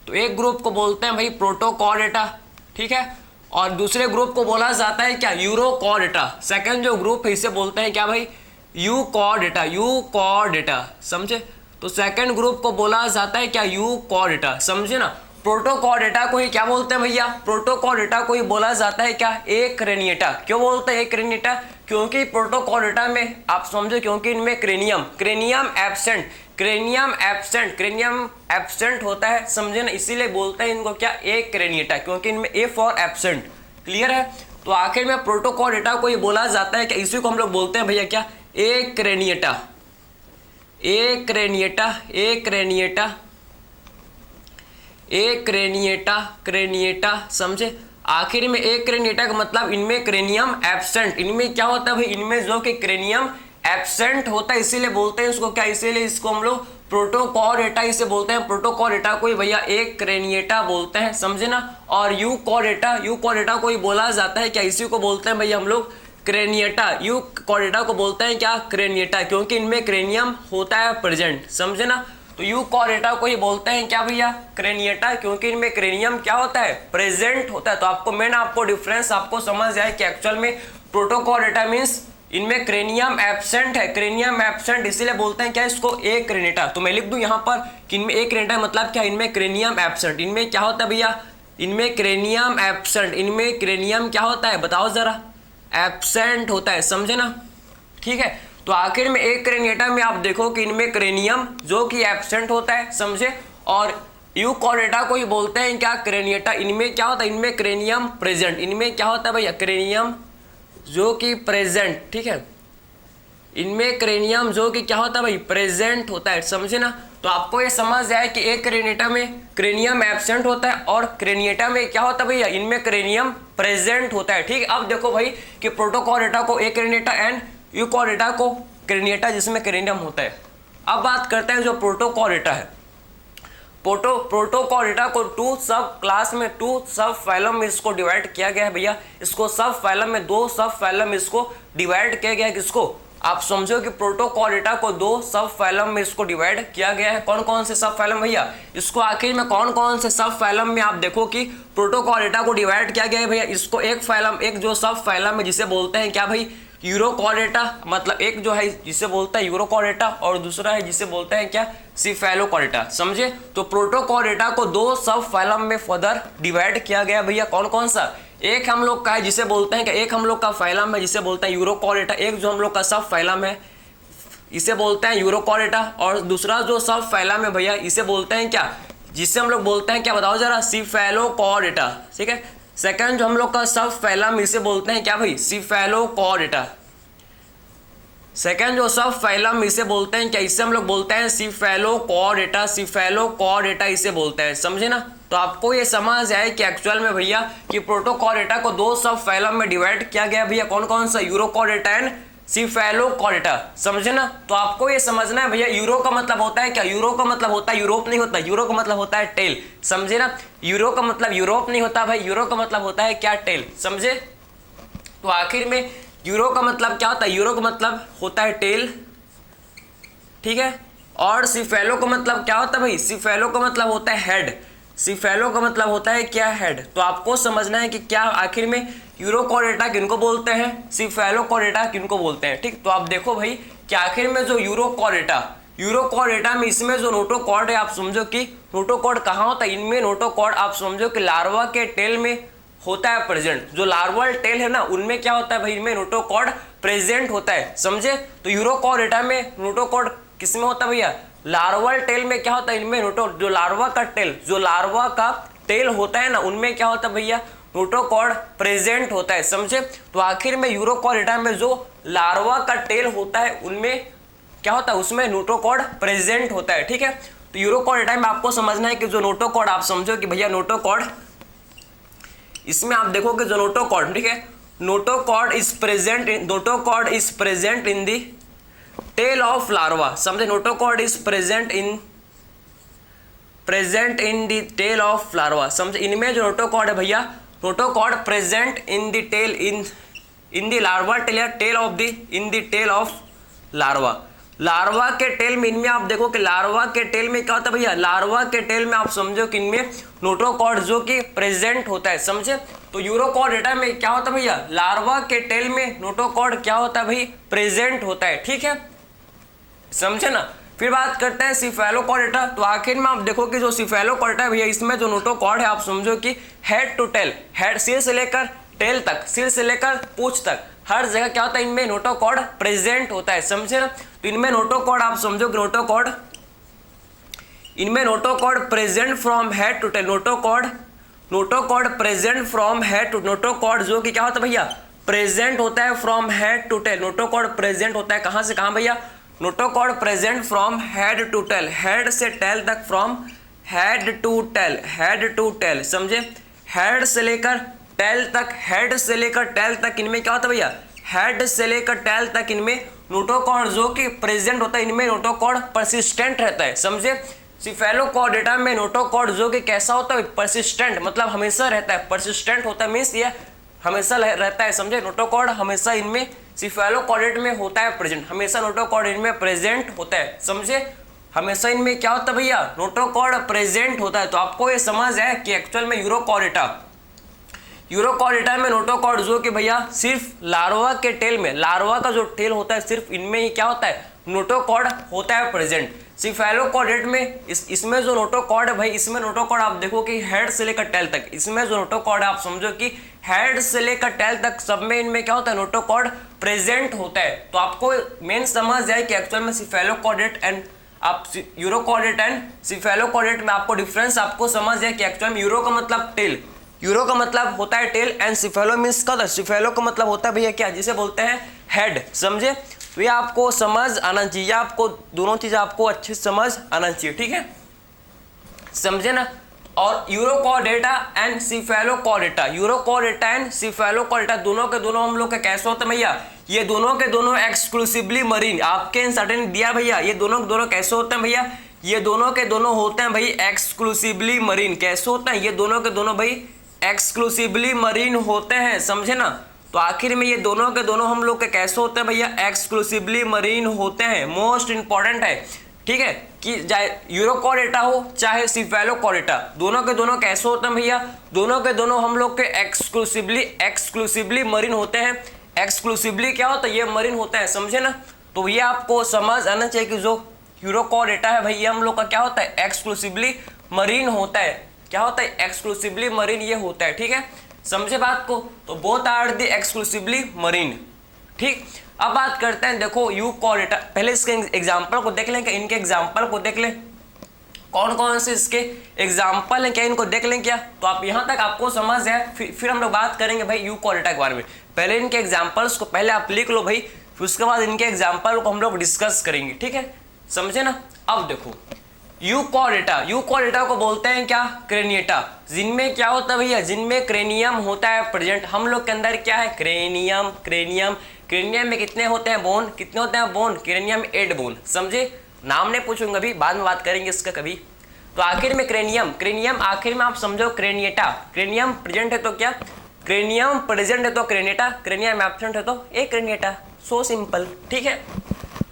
तो एक ग्रुप को बोलते हैं भाई प्रोटोकॉर्डेटा, ठीक है, और दूसरे ग्रुप को बोला जाता है क्या, यूरोकॉर्डेटा। सेकंड जो ग्रुप है इसे बोलते हैं क्या भाई, यूकॉर्डेटा, यूकॉर्डेटा। समझे, तो सेकंड ग्रुप को बोला जाता है क्या, यूकॉर्डेटा। समझे ना, प्रोटोकॉर्डेटा को ही क्या बोलते हैं भैया, प्रोटोकॉर्डेटा को ही बोला जाता है क्या, एक्रेनिएटा। क्यों बोलते हैं एक्रेनिएटा, क्योंकि प्रोटोकॉर्डेटा में आप समझो, क्योंकि इनमें क्रेनियम एब्सेंट होता है। समझे ना, इसीलिए बोलते हैं इनको क्या, एक्रेनिएटा, क्योंकि इनमें ए फॉर एब्सेंट। क्लियर है, तो आखिर में प्रोटोकॉर्डेटा को ही बोला जाता है क्या, इसी को हम लोग बोलते हैं भैया क्या, एक्रेनिएटा, एक्रेनिएटा, एक्रेनिएटा, क्रेनिएटा। समझे, आखिर में एक्रेनिएटा का मतलब इनमें क्रेनियम एब्सेंट, इनमें क्या होता है भाई, इनमें जो कि क्रेनियम एब्सेंट होता है, इसीलिए बोलते हैं इसको क्या, इसीलिए इसको हम लोग प्रोटोकॉर्डेटा इसे बोलते हैं। प्रोटोकॉर्डेटा को ही भैया एक्रेनिएटा बोलते हैं। समझे ना, और यूकॉर्डेटा को ही बोला जाता है क्या, इसी को बोलते हैं भैया हम लोग क्रेनिएटा। यूकॉर्डेटा को बोलते हैं क्या, क्रेनिएटा, क्योंकि इनमें क्रेनियम होता है प्रेजेंट। समझे ना, तो यूकॉर्डेटा को ही बोलते हैं क्या भैया, क्रेनिएटा, क्योंकि इनमें क्रेनियम क्या होता है, प्रेजेंट होता है। तो आपको मेन आपको डिफरेंस आपको समझ जाए कि एक्चुअल में प्रोटोकॉर्डेटा मींस इनमें क्रेनियम एब्सेंट है, क्रेनियम एब्सेंट, इसीलिए बोलते हैं क्या, इसको एक्रेनिएटा। तो मैं लिख दूं यहाँ पर कि इनमें एक्रेनिएटा मतलब क्या, इनमें क्रेनियम एब्सेंट। इनमें क्या होता है भैया, इनमें क्रेनियम एब्सेंट, इनमें क्रेनियम क्या होता है, बताओ जरा, एब्सेंट होता है। समझे ना, ठीक है, तो आखिर में एक्रेनिएटा में आप देखो कि इनमें क्रेनियम जो कि एब्सेंट होता है। समझे, और यूकॉर्डेटा को ही बोलते हैं क्या, क्रेनिएटा, इनमें क्या होता है, इनमें क्रेनियम प्रेजेंट, इनमें क्या होता है भैया, क्रेनियम जो कि प्रेजेंट। ठीक है, इनमें क्रेनियम जो कि क्या होता है भाई, प्रेजेंट होता है। समझे ना, तो आपको ये समझ जाए कि एक क्रेनिएटा में क्रेनियम एब्सेंट होता है और क्रेनिएटा में क्या होता है भैया, इनमें क्रेनियम प्रेजेंट होता है। ठीक है, अब देखो भाई कि प्रोटोकॉर्डेटा को एक्रेनिएटा एंड यूकॉर्डेटा को क्रेनिएटा जिसमें क्रेनियम होता है। अब बात करते हैं जो प्रोटोकॉर्डेटा है, प्रोटोकॉर्डेटा को टू सब क्लास में, टू सब फाइलम में इसको डिवाइड किया गया है भैया। इसको सब फाइलम में, दो सब फाइलम में इसको डिवाइड किया गया है। किसको, आप समझो कि प्रोटोकॉर्डेटा को दो सब फाइलम में इसको डिवाइड किया गया है। कौन कौन से सब फाइलम भैया, इसको आखिर में कौन कौन से सब फाइलम में आप देखो कि प्रोटोकॉर्डेटा को डिवाइड किया गया है भैया। इसको एक फाइलम, एक जो सब फाइलम है जिसे बोलते हैं क्या भाई, यूरोकॉर्डेटा, मतलब एक जो है जिसे बोलता है यूरोकॉर्डेटा और दूसरा है जिसे बोलते हैं क्या, सिफेलोकॉर्डेटा। समझे, तो प्रोटोकॉर्डेटा को दो सब फाइलम में फर्दर डिवाइड किया गया भैया। कौन कौन सा, एक हम लोग का है जिसे बोलते हैं कि एक हम लोग का फाइलम है जिसे बोलते हैं यूरोकॉर्डेटा, एक जो हम लोग का सब फाइलम है इसे बोलते हैं यूरोकॉर्डेटा, और दूसरा जो सब फाइलम है भैया इसे बोलते हैं क्या, जिसे हम लोग बोलते हैं क्या, बताओ जरा, सिफेलोकॉर्डेटा। ठीक है, सेकंड जो हम लोग का सब फाइलम इसे बोलते हैं क्या भाई, सिफेलोकॉर्डेटा। सेकंड जो सब फाइलम इसे बोलते हैं क्या, इसे हम लोग बोलते हैं सिफेलोकॉर्डेटा, सिफेलोकॉर्डेटा इसे बोलते हैं। समझे ना, तो आपको ये समझ आए कि एक्चुअल में भैया कि प्रोटोकॉर्डेटा को दो सब फाइलम में डिवाइड किया गया भैया। कौन कौन सा, यूरोकॉर्डेटा एंड सिफेलोकॉर्डेटा, समझे ना। तो आपको ये समझना है भैया, यूरो का मतलब होता है क्या, यूरो का मतलब होता है यूरोप नहीं होता, यूरो का मतलब होता है टेल, समझे ना। यूरो का मतलब यूरोप नहीं होता भाई, यूरो का मतलब होता है क्या, टेल, समझे। तो आखिर में यूरो का मतलब क्या होता है, यूरो का मतलब होता है टेल, ठीक है। और सिफेलो का मतलब क्या होता है भाई, सिफेलो का मतलब होता है हेड, सिफेलो का मतलब होता है क्या, हेड। तो आपको समझना है कि क्या आखिर में यूरोकॉर्डेटा किनको बोलते हैं, सिफेलोकॉर्डेटा किनको बोलते हैं, ठीक। तो आप देखो भाई कि आखिर में जो यूरोकॉर्डेटा में इसमें जो नोटोकॉर्ड है, आप समझो कि नोटोकॉर्ड कहाँ होता है, इनमें नोटोकॉर्ड आप समझो कि लार्वा के टेल में होता है प्रेजेंट, जो लार्वल टेल है ना उनमें क्या होता है भाई, इनमें नोटोकॉर्ड प्रेजेंट होता है, समझे। तो यूरोकॉर्डेटा में नोटोकॉर्ड किसमें होता है भैया, लार्वल टेल में क्या होता है, इनमें जो लार्वा का टेल होता है ना उनमें क्या होता है भैया, नोटोकॉर्ड प्रेजेंट होता है, समझे। तो आखिर में यूरोकॉर्डेटा में जो लार्वा का टेल होता है उनमें क्या होता है, उसमें नोटोकॉर्ड प्रेजेंट होता है, ठीक है। तो यूरोकॉर्डेटा में आपको समझना है कि जो नोटोकॉर्ड, आप समझो कि भैया नोटोकॉर्ड, इसमें आप देखो कि जो नोटोकॉर्ड, ठीक है, notochord is present in the tail of larva, समझे। Notochord is present in the tail of larva, समझे। इनमें जो नोटोकॉर्ड है भैया, notochord present in the tail in the larva tail या tail of the in the tail of larva, larva के tail में, इनमें आप देखो कि लार्वा के टेल में क्या होता है भैया, लार्वा के टेल में आप समझो कि इनमें नोटोकॉर्ड जो कि प्रेजेंट होता है, समझे। तो यूरोकॉर्डेटा में क्या होता है भैया, लार्वा के टेल में नोटोकॉर्ड क्या होता है भाई, प्रेजेंट होता है, ठीक है, समझे ना। फिर बात करते हैं सिफेलोकॉर्डेटा। तो आखिर में आप देखो कि जो सिफेलोकॉर्डेटा है भैया, इसमें जो नोटोकॉर्ड है आप समझो कि हेड टू टेल, हेड सिर से लेकर टेल तक, सिर से लेकर पूंछ तक, हर जगह क्या होता है, इनमें नोटोकॉर्ड प्रेजेंट होता है, समझे ना। तो इनमें नोटोकॉर्ड आप समझो कि इनमें notochord present from head to tail, notochord present from head to, notochord जो कि क्या होता है भैया, प्रेजेंट होता है from head to tail, notochord present होता है कहां से कहां भैया, notochord present from head to tail, head से टेल तक, फ्रॉम हेड टू टेल, समझे। हेड से लेकर टेल तक, हेड से लेकर टेल तक इनमें क्या होता है भैया, हेड से लेकर टेल तक इनमें नोटोकॉर्ड जो कि प्रेजेंट होता है, इनमें नोटोकॉर्ड परसिस्टेंट रहता है, समझे। सिफेलोकॉर्डेटा में नोटोकॉर्ड जो कि कैसा होता है, परसिस्टेंट, मतलब हमेशा रहता है, परसिस्टेंट होता है मीन्स ये हमेशा रहता है, समझे। नोटोकॉर्ड हमेशा इनमें सिफेलोकॉर्डेट में होता है प्रेजेंट, हमेशा नोटोकॉर्ड इनमें प्रेजेंट होता है, समझे। हमेशा इनमें क्या होता है भैया, नोटोकॉर्ड प्रेजेंट होता है। तो आपको ये समझ है कि एक्चुअल में यूरोकॉर्डेटा में नोटोकॉर्ड जो कि भैया सिर्फ लार्वा के टेल में, लार्वा का जो टेल होता है सिर्फ इनमें ही क्या होता है, नोटोकॉर्ड होता है प्रेजेंट। सिफेलोकॉर्डेट में इसमें जो नोटोकॉर्ड है भाई, इसमें नोटोकॉर्ड आप देखो कि हेड से लेकर टेल तक, इसमें जो नोटोकॉर्ड है आप समझो कि हेड से लेकर टेल तक सब में इनमें क्या होता है, नोटोकॉर्ड प्रेजेंट होता है। तो आपको मेन समझ जाए कि एक्चुअल में सिफेलोकॉर्डेट एंड आप यूरोकॉर्डेट एंड सिफेलोकॉर्डेट में आपको डिफरेंस आपको समझ जाए कि एक्चुअल में यूरो का मतलब टेल, यूरो का मतलब होता है टेल एंड सिफेलो मीन्स का, सिफेलो का मतलब होता है भैया क्या, जिसे बोलते हैं हेड, समझे। तो ये आपको समझ आना चाहिए, आपको दोनों चीज आपको अच्छे से समझ आना चाहिए, ठीक है, समझे ना। और urochordata and cephalochordata, urochordata and cephalochordata दोनों के दोनों हम लोग का कैसे होता है भैया, ये दोनों के दोनों एक्सक्लूसिवली मरीन, आपके इंसर्टेन दिया भैया, ये दोनों के दोनों कैसे होते हैं भैया, ये दोनों के दोनों होते हैं भाई एक्सक्लूसिवली मरीन। कैसे होता है, ये दोनों के दोनों भाई एक्सक्लूसिवली मरीन होते हैं, समझे ना। तो आखिर में ये दोनों के दोनों हम लोग के कैसे होते हैं भैया, एक्सक्लूसिवली मरीन होते हैं। मोस्ट इंपॉर्टेंट है, ठीक है, कि चाहे यूरोकॉर्डेटा हो चाहे सिफेलोकॉर्डेटा, दोनों के दोनों कैसे होते हैं भैया, दोनों के दोनों हम लोग के एक्सक्लूसिवली मरीन होते हैं। एक्सक्लूसिवली क्या होता है, ये मरीन होता है, समझे ना। तो ये आपको समझ आना चाहिए कि जो यूरोकॉर्डेटा है भाई, ये हम लोग का क्या होता है, एक्सक्लूसिवली मरीन होता है। क्या होता है, एक्सक्लूसिवली मरीन ये होता है, ठीक है, समझे बात को। तो both are the exclusively marine, ठीक। अब बात करते हैं, देखो यूरोकॉर्डेटा, पहले इसके एग्जांपल को देख लें, क्या इनके एग्जांपल को देख लें, कौन कौन से इसके एग्जांपल हैं क्या, इनको देख लें क्या। तो आप यहाँ तक आपको समझ है, फिर हम लोग बात करेंगे भाई यूरोकॉर्डेटा के बारे में। पहले इनके एग्जांपल्स को पहले आप लिख लो भाई, फिर उसके बाद इनके एग्जांपल को हम लोग डिस्कस करेंगे, ठीक है, समझे ना। अब देखो यूरोकॉर्डेटा को बोलते हैं क्या, क्रेनिएटा, जिनमें क्या होता है भैया, जिनमें क्रेनियम होता है प्रेजेंट। हम लोग के अंदर क्या है, क्रेनियम क्रेनियम में कितने होते हैं बोन, कितने होते हैं बोन, क्रेनियम में 8 बोन। समझे, नाम नहीं पूछूंगा अभी, बाद में बात करेंगे इसका कभी। तो आखिर में क्रेनियम, क्रेनियम आखिर में आप समझो क्रेनिएटा, क्रेनियम प्रेजेंट है तो क्या, क्रेनियम प्रेजेंट है तो क्रेनिएटा, क्रेनियम एब्सेंट है तो ए क्रेनिएटा। सो सिंपल, ठीक है।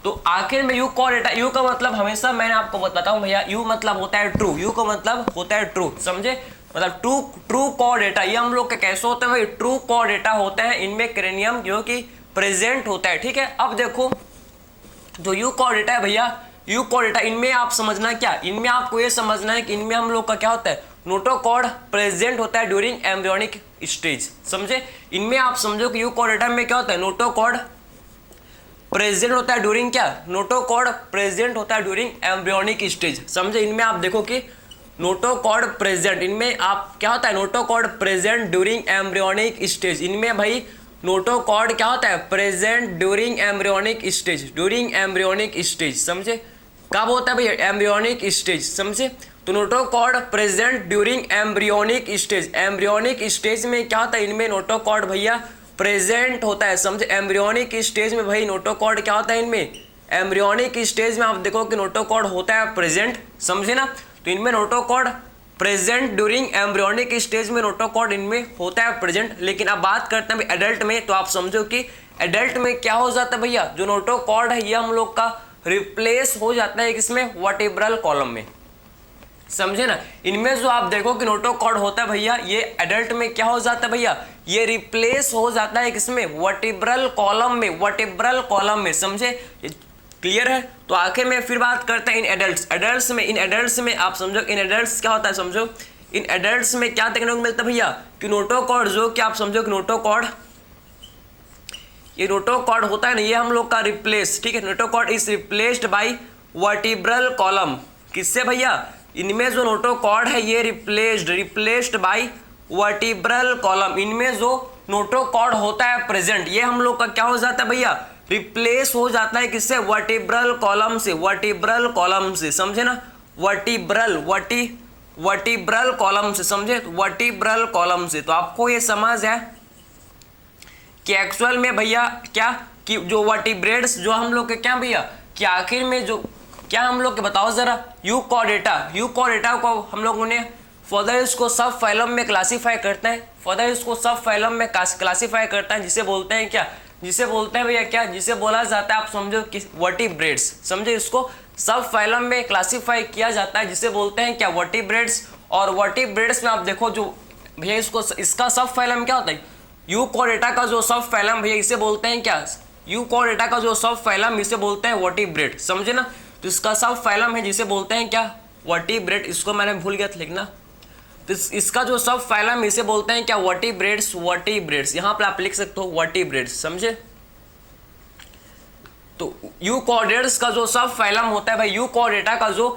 तो आखिर में यू कॉर्डेटा, यू का मतलब हमेशा मैंने आपको बताता हूँ भैया, यू मतलब होता है ट्रू, यू का मतलब होता है ट्रू, समझे, मतलब ट्रू कॉर्डेटा। ये हम लोग के कैसे होते हैं भाई, ट्रू कॉर्डेटा होते हैं, इनमें क्रेनियम जो कि प्रेजेंट होता है, ठीक है। अब देखो जो यू कॉर्डेटा है भैया, यू कॉर्डेटा, इनमें आप समझना क्या, इनमें आपको ये समझना है कि इनमें हम लोग का क्या होता है, नोटोकॉर्ड प्रेजेंट होता है ड्यूरिंग एम्ब्रियोनिक स्टेज। समझे, इनमें आप समझो कि यू कॉर्डेटा में क्या होता है, नोटोकॉर्ड प्रेजेंट होता है ड्यूरिंग क्या, नोटोकॉर्ड प्रेजेंट होता है ड्यूरिंग एम्ब्रियोनिक स्टेज। समझे, इनमें आप देखो कि नोटोकॉर्ड प्रेजेंट, इनमें आप क्या होता है, notochord present during embryonic stage. इनमें भाई नोटोकॉर्ड क्या होता है, present during embryonic stage, during embryonic stage. समझे, कब होता है भैया, एम्ब्रियोनिक स्टेज। समझे, तो notochord present during embryonic stage, embryonic stage में क्या होता है, इनमें नोटोकॉर्ड भैया प्रेजेंट होता है। समझे, एम्ब्रियोनिक स्टेज में भाई नोटोकॉर्ड क्या होता है, इनमें एम्ब्रियोनिक स्टेज में आप देखो कि नोटोकॉर्ड होता है प्रेजेंट। समझे ना, तो इनमें notochord present during embryonic stage में नोटोकॉर्ड इनमें होता है प्रेजेंट। लेकिन अब बात करते हैं एडल्ट में, तो आप समझो कि एडल्ट में क्या हो जाता है भैया, जो नोटोकॉर्ड है ये हम लोग का रिप्लेस हो जाता है किसमें, वर्टिब्रल कॉलम में। समझे ना, इनमें जो आप देखो कि नोटोकॉर्ड होता है भैया, ये एडल्ट में क्या हो जाता है भैया, ये रिप्लेस हो जाता है किसमें, वर्टिब्रल कॉलम में, वर्टिब्रल कॉलम में। समझे, क्लियर है। तो आखिर में फिर बात करते हैं इन एडल्ट्स, एडल्ट्स में, इन एडल्ट्स में आप समझो इन एडल्ट्स क्या होता है, समझो इन एडल्ट्स में क्या देखने को मिलता है भैया, कि नोटोकॉर्ड जो कि आप समझो कि नोटोकॉर्ड, ये नोटोकॉर्ड होता है ना, ये हम लोग का रिप्लेस, ठीक है, notochord is replaced by vertebral column. किससे भैया, इनमें जो नोटोकॉर्ड है ये रिप्लेस्ड बाय वर्टिब्रल कॉलम। इनमें जो नोटोकॉर्ड होता है प्रेजेंट, ये हम लोग का क्या हो जाता है भैया, रिप्लेस हो जाता है किससे, वर्टिब्रल कॉलम से, वर्टिब्रल कॉलम से। समझे ना, वर्टिब्रल कॉलम से। समझे, वर्टिब्रल कॉलम से। तो आपको ये समझ है कि एक्चुअल में भैया क्या, कि जो वर्टिब्रेट्स जो हम लोग के क्या भैया, कि आखिर में जो क्या हम लोग के बताओ जरा, यूकॉर्डेटा को हम लोगों ने फर्दर इसको सब फाइलम में क्लासीफाई करते हैं, फर्दर इसको सब फाइलम में क्लासीफाई करते हैं, जिसे बोलते हैं क्या, जिसे बोलते हैं भैया क्या, जिसे बोला जाता है आप समझो कि वर्टिब्रेट्स। समझे, इसको सब फाइलम में क्लासीफाई किया जाता है, जिसे बोलते हैं क्या, वर्टिब्रेट्स। और वर्टिब्रेट्स में आप देखो जो भैया इसको, इसका सब फाइलम क्या होता है, यूकॉर्डेटा का जो सब फाइलम भैया इसे बोलते हैं क्या, यूकॉर्डेटा का जो सब फाइलम इसे बोलते हैं वर्टिब्रेट। समझे ना, तो इसका सब फाइलम है जिसे बोलते हैं क्या, वर्टिब्रेट। इसको मैंने भूल गया था लिखना, तो इसका जो सब फाइलम इसे बोलते हैं क्या, वर्टिब्रेट्स, वर्टिब्रेट्स। यहाँ पर आप लिख सकते हो वर्टिब्रेट्स। समझे, तो यूकॉर्डेट्स का जो सब फाइलम होता है भाई, यूकॉर्डेटा का जो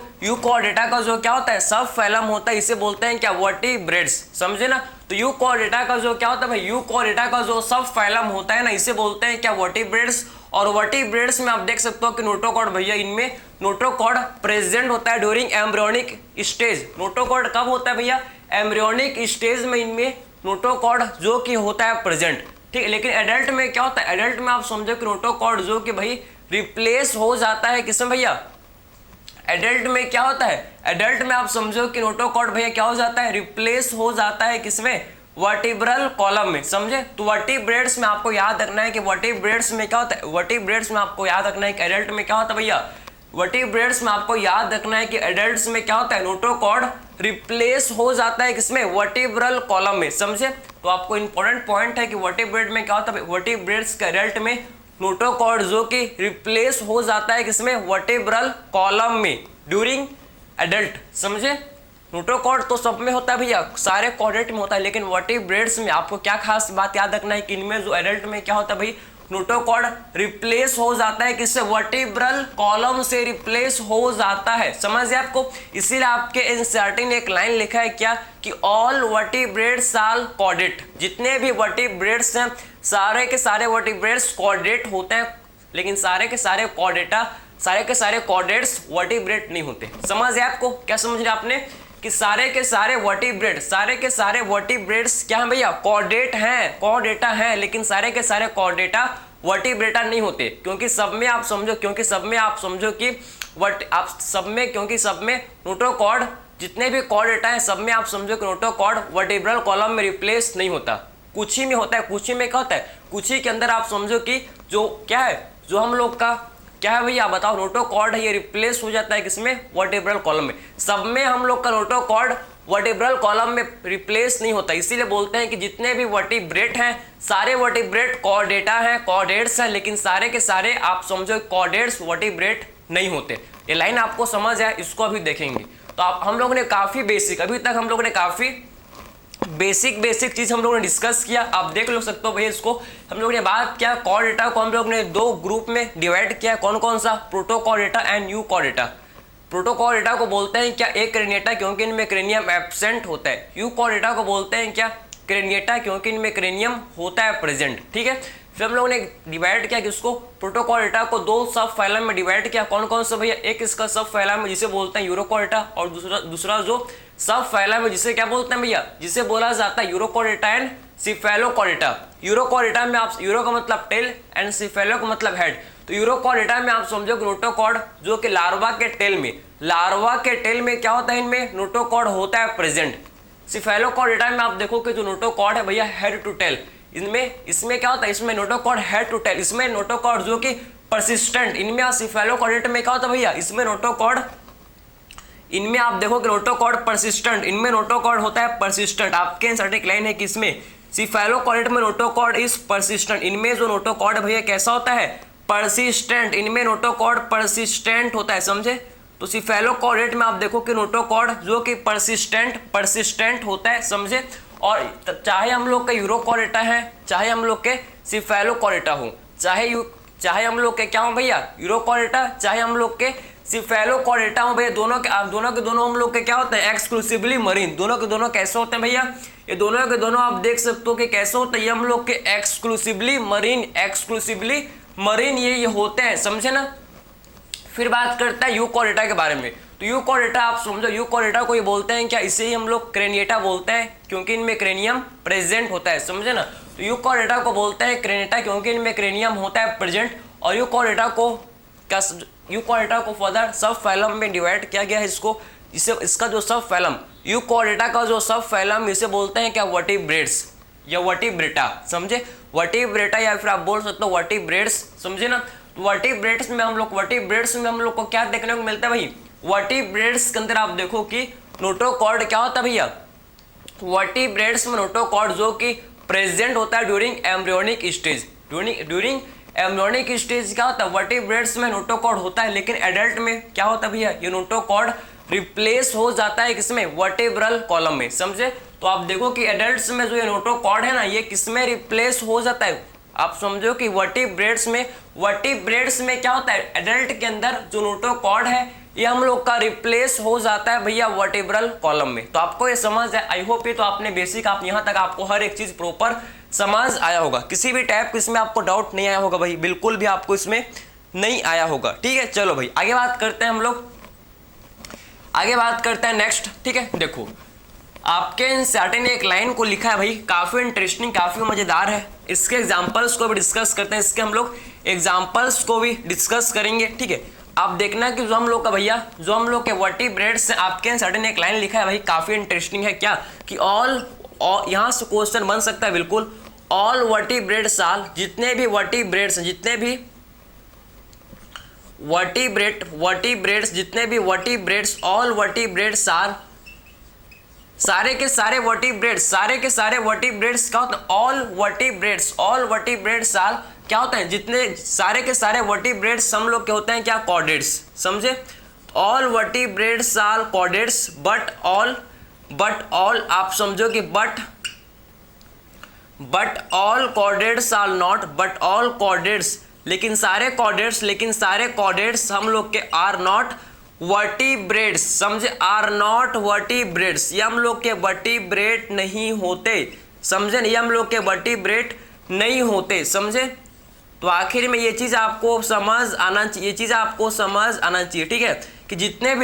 क्या होता है, सब फाइलम होता है, इसे बोलते हैं क्या, वर्टिब्रेट्स। समझे ना, तो यूकॉर्डेटा का जो क्या होता है भाई, यूकॉर्डेटा का जो सब फाइलम होता है ना, इसे बोलते हैं क्या, वर्टिब्रेट्स। और वर्टिब्रेट्स में आप देख सकते हो कि नोटोकॉर्ड भैया, इनमें नोटोकॉर्ड प्रेजेंट होता है ड्यूरिंग एम्ब्रियोनिक स्टेज। नोटोकॉर्ड कब होता है भैया, एम्ब्रियोनिक स्टेज में इनमें नोटोकॉर्ड जो कि होता है प्रेजेंट, ठीक है। लेकिन एडल्ट में क्या होता है, एडल्ट में आप समझो कि नोटोकॉर्ड जो कि भाई रिप्लेस हो जाता है किसमें भैया, एडल्ट में क्या होता है, एडल्ट में आप समझो कि नोटोकॉर्ड भैया क्या हो जाता है, रिप्लेस हो जाता है किसमें, वर्टिब्रल कॉलम में। समझे, तो वर्टिब्रेट्स में आपको याद रखना है कि वर्टिब्रेट्स में क्या होता है, वर्टिब्रेट्स में आपको याद रखना है कि एडल्ट में क्या होता है भैया, वर्टिब्रेट्स में आपको याद रखना है कि एडल्ट्स में क्या होता है, नोटोकॉर्ड रिप्लेस हो जाता है किसमें, वर्टिब्रल कॉलम में। समझे, तो आपको इंपॉर्टेंट पॉइंट है कि वर्टिब्रेट में क्या होता है, वर्टिब्रेट्स के एडल्ट में नोटोकॉर्ड जो कि रिप्लेस हो जाता है किसमें, वर्टिब्रल कॉलम में ड्यूरिंग एडल्ट। समझे, नोटोकॉर्ड तो सब में होता है भैया, सारे कॉर्डेट में होता है, लेकिन वर्टिब्रेट्स में आपको क्या खास बात याद रखना है कि इनमें जो एडल्ट में क्या होता है भाई, नोटोकॉर्ड रिप्लेस हो जाता है किससे, वर्टिब्रल कॉलम से रिप्लेस हो जाता है। समझिए आपको, इसीलिए आपके एनसीईआरटी ने एक लाइन लिखा है क्या, कि ऑल वर्टिब्रेट्स आर कॉर्डेट। जितने भी वर्टिब्रेट्स हैं सारे के सारे वर्टिब्रेट्स कॉर्डेट होते हैं, लेकिन सारे के सारे कॉर्डेटा, सारे के सारे कॉर्डेट्स वर्टिब्रेट नहीं होते। समझिए आपको, क्या समझ रहे आपने, कि सारे के सारे वर्टिब्रेट्स क्या हैं भैया, कॉर्डेट हैं, कॉर्डेटा हैं, लेकिन सारे के सारे कॉर्डेटा वर्टिब्रेटा नहीं होते, क्योंकि सब में आप समझो कि क्योंकि सब में नोटोकॉर्ड, जितने भी कॉर्ड डेटा है सब में आप समझो कि नोटोकॉर्ड वर्टिब्रल कॉलम में रिप्लेस नहीं होता, कुछ ही में होता है। कुछ ही में क्या होता है, कुछ ही के अंदर आप समझो कि जो क्या है, जो हम लोग का क्या है भैया बताओ, नोटोकॉर्ड है, ये रिप्लेस हो जाता है किसमें, वर्टिब्रल कॉलम में। सब में हम लोग का नोटोकॉर्ड वर्टिब्रल कॉलम में रिप्लेस नहीं होता, इसीलिए बोलते हैं कि जितने भी वर्टिब्रेट हैं सारे वर्टिब्रेट कॉर्डेटा हैं, कॉर्डेट्स हैं, लेकिन सारे के सारे आप समझो कॉर्डेट्स वर्टिब्रेट नहीं होते। ये लाइन आपको समझ आया, इसको अभी देखेंगे। तो आप हम लोगों ने काफी बेसिक, अभी तक हम लोगों ने काफी बेसिक चीज हम लोगों ने डिस्कस किया। आप देख लो सकते हो भैया, इसको हम लोगों ने बात किया, कॉर्डेटा को हम लोग ने दो ग्रुप में डिवाइड किया, कौन कौन सा, प्रोटोकॉर्डेटा एंड यूकॉर्डेटा। प्रोटोकॉर्डेटा को बोलते हैं क्या, एक क्रेनिएटा, क्योंकि इनमें क्रेनियम एब्सेंट होता है। यूकॉर्डेटा को बोलते हैं क्या, क्रेनिएटा, क्योंकि इनमें क्रेनियम होता है प्रेजेंट। ठीक है, फिर हम लोगों ने डिवाइड किया किसको, प्रोटोकॉर्डेटा को दो सब फाइलम में डिवाइड किया, कौन कौन सा भैया, एक इसका सब फाइलम है जिसे बोलते हैं यूरोकॉर्डेटा, और दूसरा जो सब फाइलम है जिसे क्या बोलते हैं भैया, जिसे बोला जाता है यूरोकॉर्डेटा एंड सिफेलोकॉर्डेटा। यूरोकॉर्डेटा में आप, यूरो का मतलब टेल एंड सिफेलो का मतलब हेड, तो यूरोकॉर्डेटा में आप समझो कि नोटोकॉर्ड जो कि लार्वा के टेल में क्या होता है, इनमें नोटोकॉर्ड होता है प्रेजेंट। सिफेलोकॉर्डेटा में आप देखो कि जो नोटोकॉर्ड है भैया हेड टू टेल, इसमें क्या होता है, इसमें नोटोकॉर्ड हेड टू टेल, इसमें नोटोकॉर्ड जो कि परसिस्टेंट, इनमें सिफेलोकॉर्डेटा में क्या होता है भैया, इसमें नोटोकॉर्ड, इनमें आप देखो कि नोटोकॉर्ड परसिस्टेंट, इनमें नोटोकॉर्ड होता है परसिस्टेंट। आपके आंसर लाइन है कि इसमें सिफेलोकॉर्डेटा में नोटोकॉर्ड इज परसिस्टेंट, इनमें जो नोटोकॉर्ड है भैया कैसा होता है, परसिस्टेंट, इनमें नोटोकॉर्ड परसिस्टेंट होता है, समझे। तो सिफेलोकॉर्डेट में आप देखो कि नोटोकॉर्ड जो कि परसिस्टेंट होता है, समझे। और चाहे हम लोग का यूरोकॉर्डेटा है, चाहे हम लोग के सिफेलोकॉर्डेटा हो, चाहे हम लोग के क्या हो भैया, यूरोकॉर्डेटा, चाहे हम लोग के सिफेलोकॉर्डेटा हो भैया, दोनों के दोनों हम लोग के क्या होते हैं, एक्सक्लूसिवली मरीन, दोनों के दोनों कैसे होते हैं भैया, ये दोनों के दोनों आप देख सकते हो कि कैसे होते हैं, ये हम लोग के एक्सक्लूसिवली मरीन ये होते हैं, समझे ना। फिर बात करता है यूकॉर्डेटा के बारे में। तो यूकॉर्डेटा आप समझो, यूकॉर्डेटा को ये बोलते हैं क्या, इसे ही हम लोग क्रेनिएटा बोलते हैं, क्योंकि इनमें क्रेनियम प्रेजेंट होता है, समझे ना। तो यूकॉर्डेटा को बोलते हैं क्रेनिएटा, क्योंकि इनमें क्रेनियम होता है प्रेजेंट। और यूकॉर्डेटा को फर्दर सब फाइलम में डिवाइड किया गया है, इसका जो सब फाइलम, यूकॉर्डेटा का जो सब फाइलम, इसे बोलते हैं क्या, वर्टिब्रेट्स या वर्टिब्रेटा, समझे। वर्टिब्रेटा या फिर आप बोल सकते हो वर्टिब्रेट्स, समझे ना। वर्टिब्रेट्स में हम लोग को क्या देखने को मिलता है भाई, वर्टिब्रेट्स के अंदर आप देखो कि नोटोकॉर्ड क्या होता है भैया, वर्टिब्रेट्स में नोटोकॉर्ड जो कि प्रेजेंट होता है during embryonic stage, during embryonic stage क्या होता है, वर्टिब्रेट्स में नोटोकॉर्ड होता है, लेकिन एडल्ट में क्या होता है भैया, ये नोटोकॉर्ड रिप्लेस हो जाता है किसमें, वर्टिब्रल कॉलम में, समझे। तो आप देखो कि एडल्ट्स में जो ये नोटोकॉर्ड है ना, ये किसमें रिप्लेस हो जाता है, आप समझो कि वर्टिब्रेट्स में क्या होता है, एडल्ट के अंदर जो नोटोकॉर्ड है ये हम लोग का रिप्लेस हो जाता है भैया वर्टिब्रल कॉलम में। तो आपको ये समझ है, आई होप ये तो आपने बेसिक, आप यहाँ तक आपको हर एक चीज प्रॉपर समझ आया होगा, किसी भी टाइप इसमें आपको डाउट नहीं आया होगा भाई, बिल्कुल भी आपको इसमें नहीं आया होगा। ठीक है, चलो भाई आगे बात करते हैं, हम लोग आगे बात करते हैं नेक्स्ट। ठीक है, देखो आपके एनसीईआरटी ने एक लाइन को लिखा है भाई, काफी इंटरेस्टिंग, काफी मजेदार है। इसके एग्जांपल्स को भी डिस्कस करते हैं, इसके हम लोग एग्जांपल्स को भी डिस्कस करेंगे। ठीक है, आप देखना कि जो हम लोग का भैया, जो हम लोग के वर्टिब्रेट्स, आपके एनसीईआरटी ने एक लाइन लिखा है भाई, काफी इंटरेस्टिंग है, क्या कि ऑल, यहाँ से क्वेश्चन बन सकता है बिल्कुल, ऑल वर्टिब्रेट्स आर, जितने भी वर्टिब्रेट्स हैं, जितने भी वर्टिब्रेट्स, ऑल वर्टिब्रेट्स आर, सारे के सारे वर्टिब्रेट्स क्या होता है, ऑल वर्टिब्रेट्स आर क्या होता है, जितने सारे के सारे वर्टिब्रेट्स हम लोग के होते हैं क्या, कॉर्डेट्स, समझे। All vertebrates are chordates, but all आप समझो कि but all chordates are not, but all chordates, लेकिन सारे कॉर्डेट्स हम लोग के आर नॉट वर्टिब्रेट्स, समझे, आर नॉट वर्टिब्रेट्स, ये हम लोग के वर्टिब्रेट नहीं होते, समझे, ये हम लोग के वर्टिब्रेट नहीं होते, समझे। तो आखिर में ये चीज आपको समझ आना चाहिए, ठीक है, कि जितने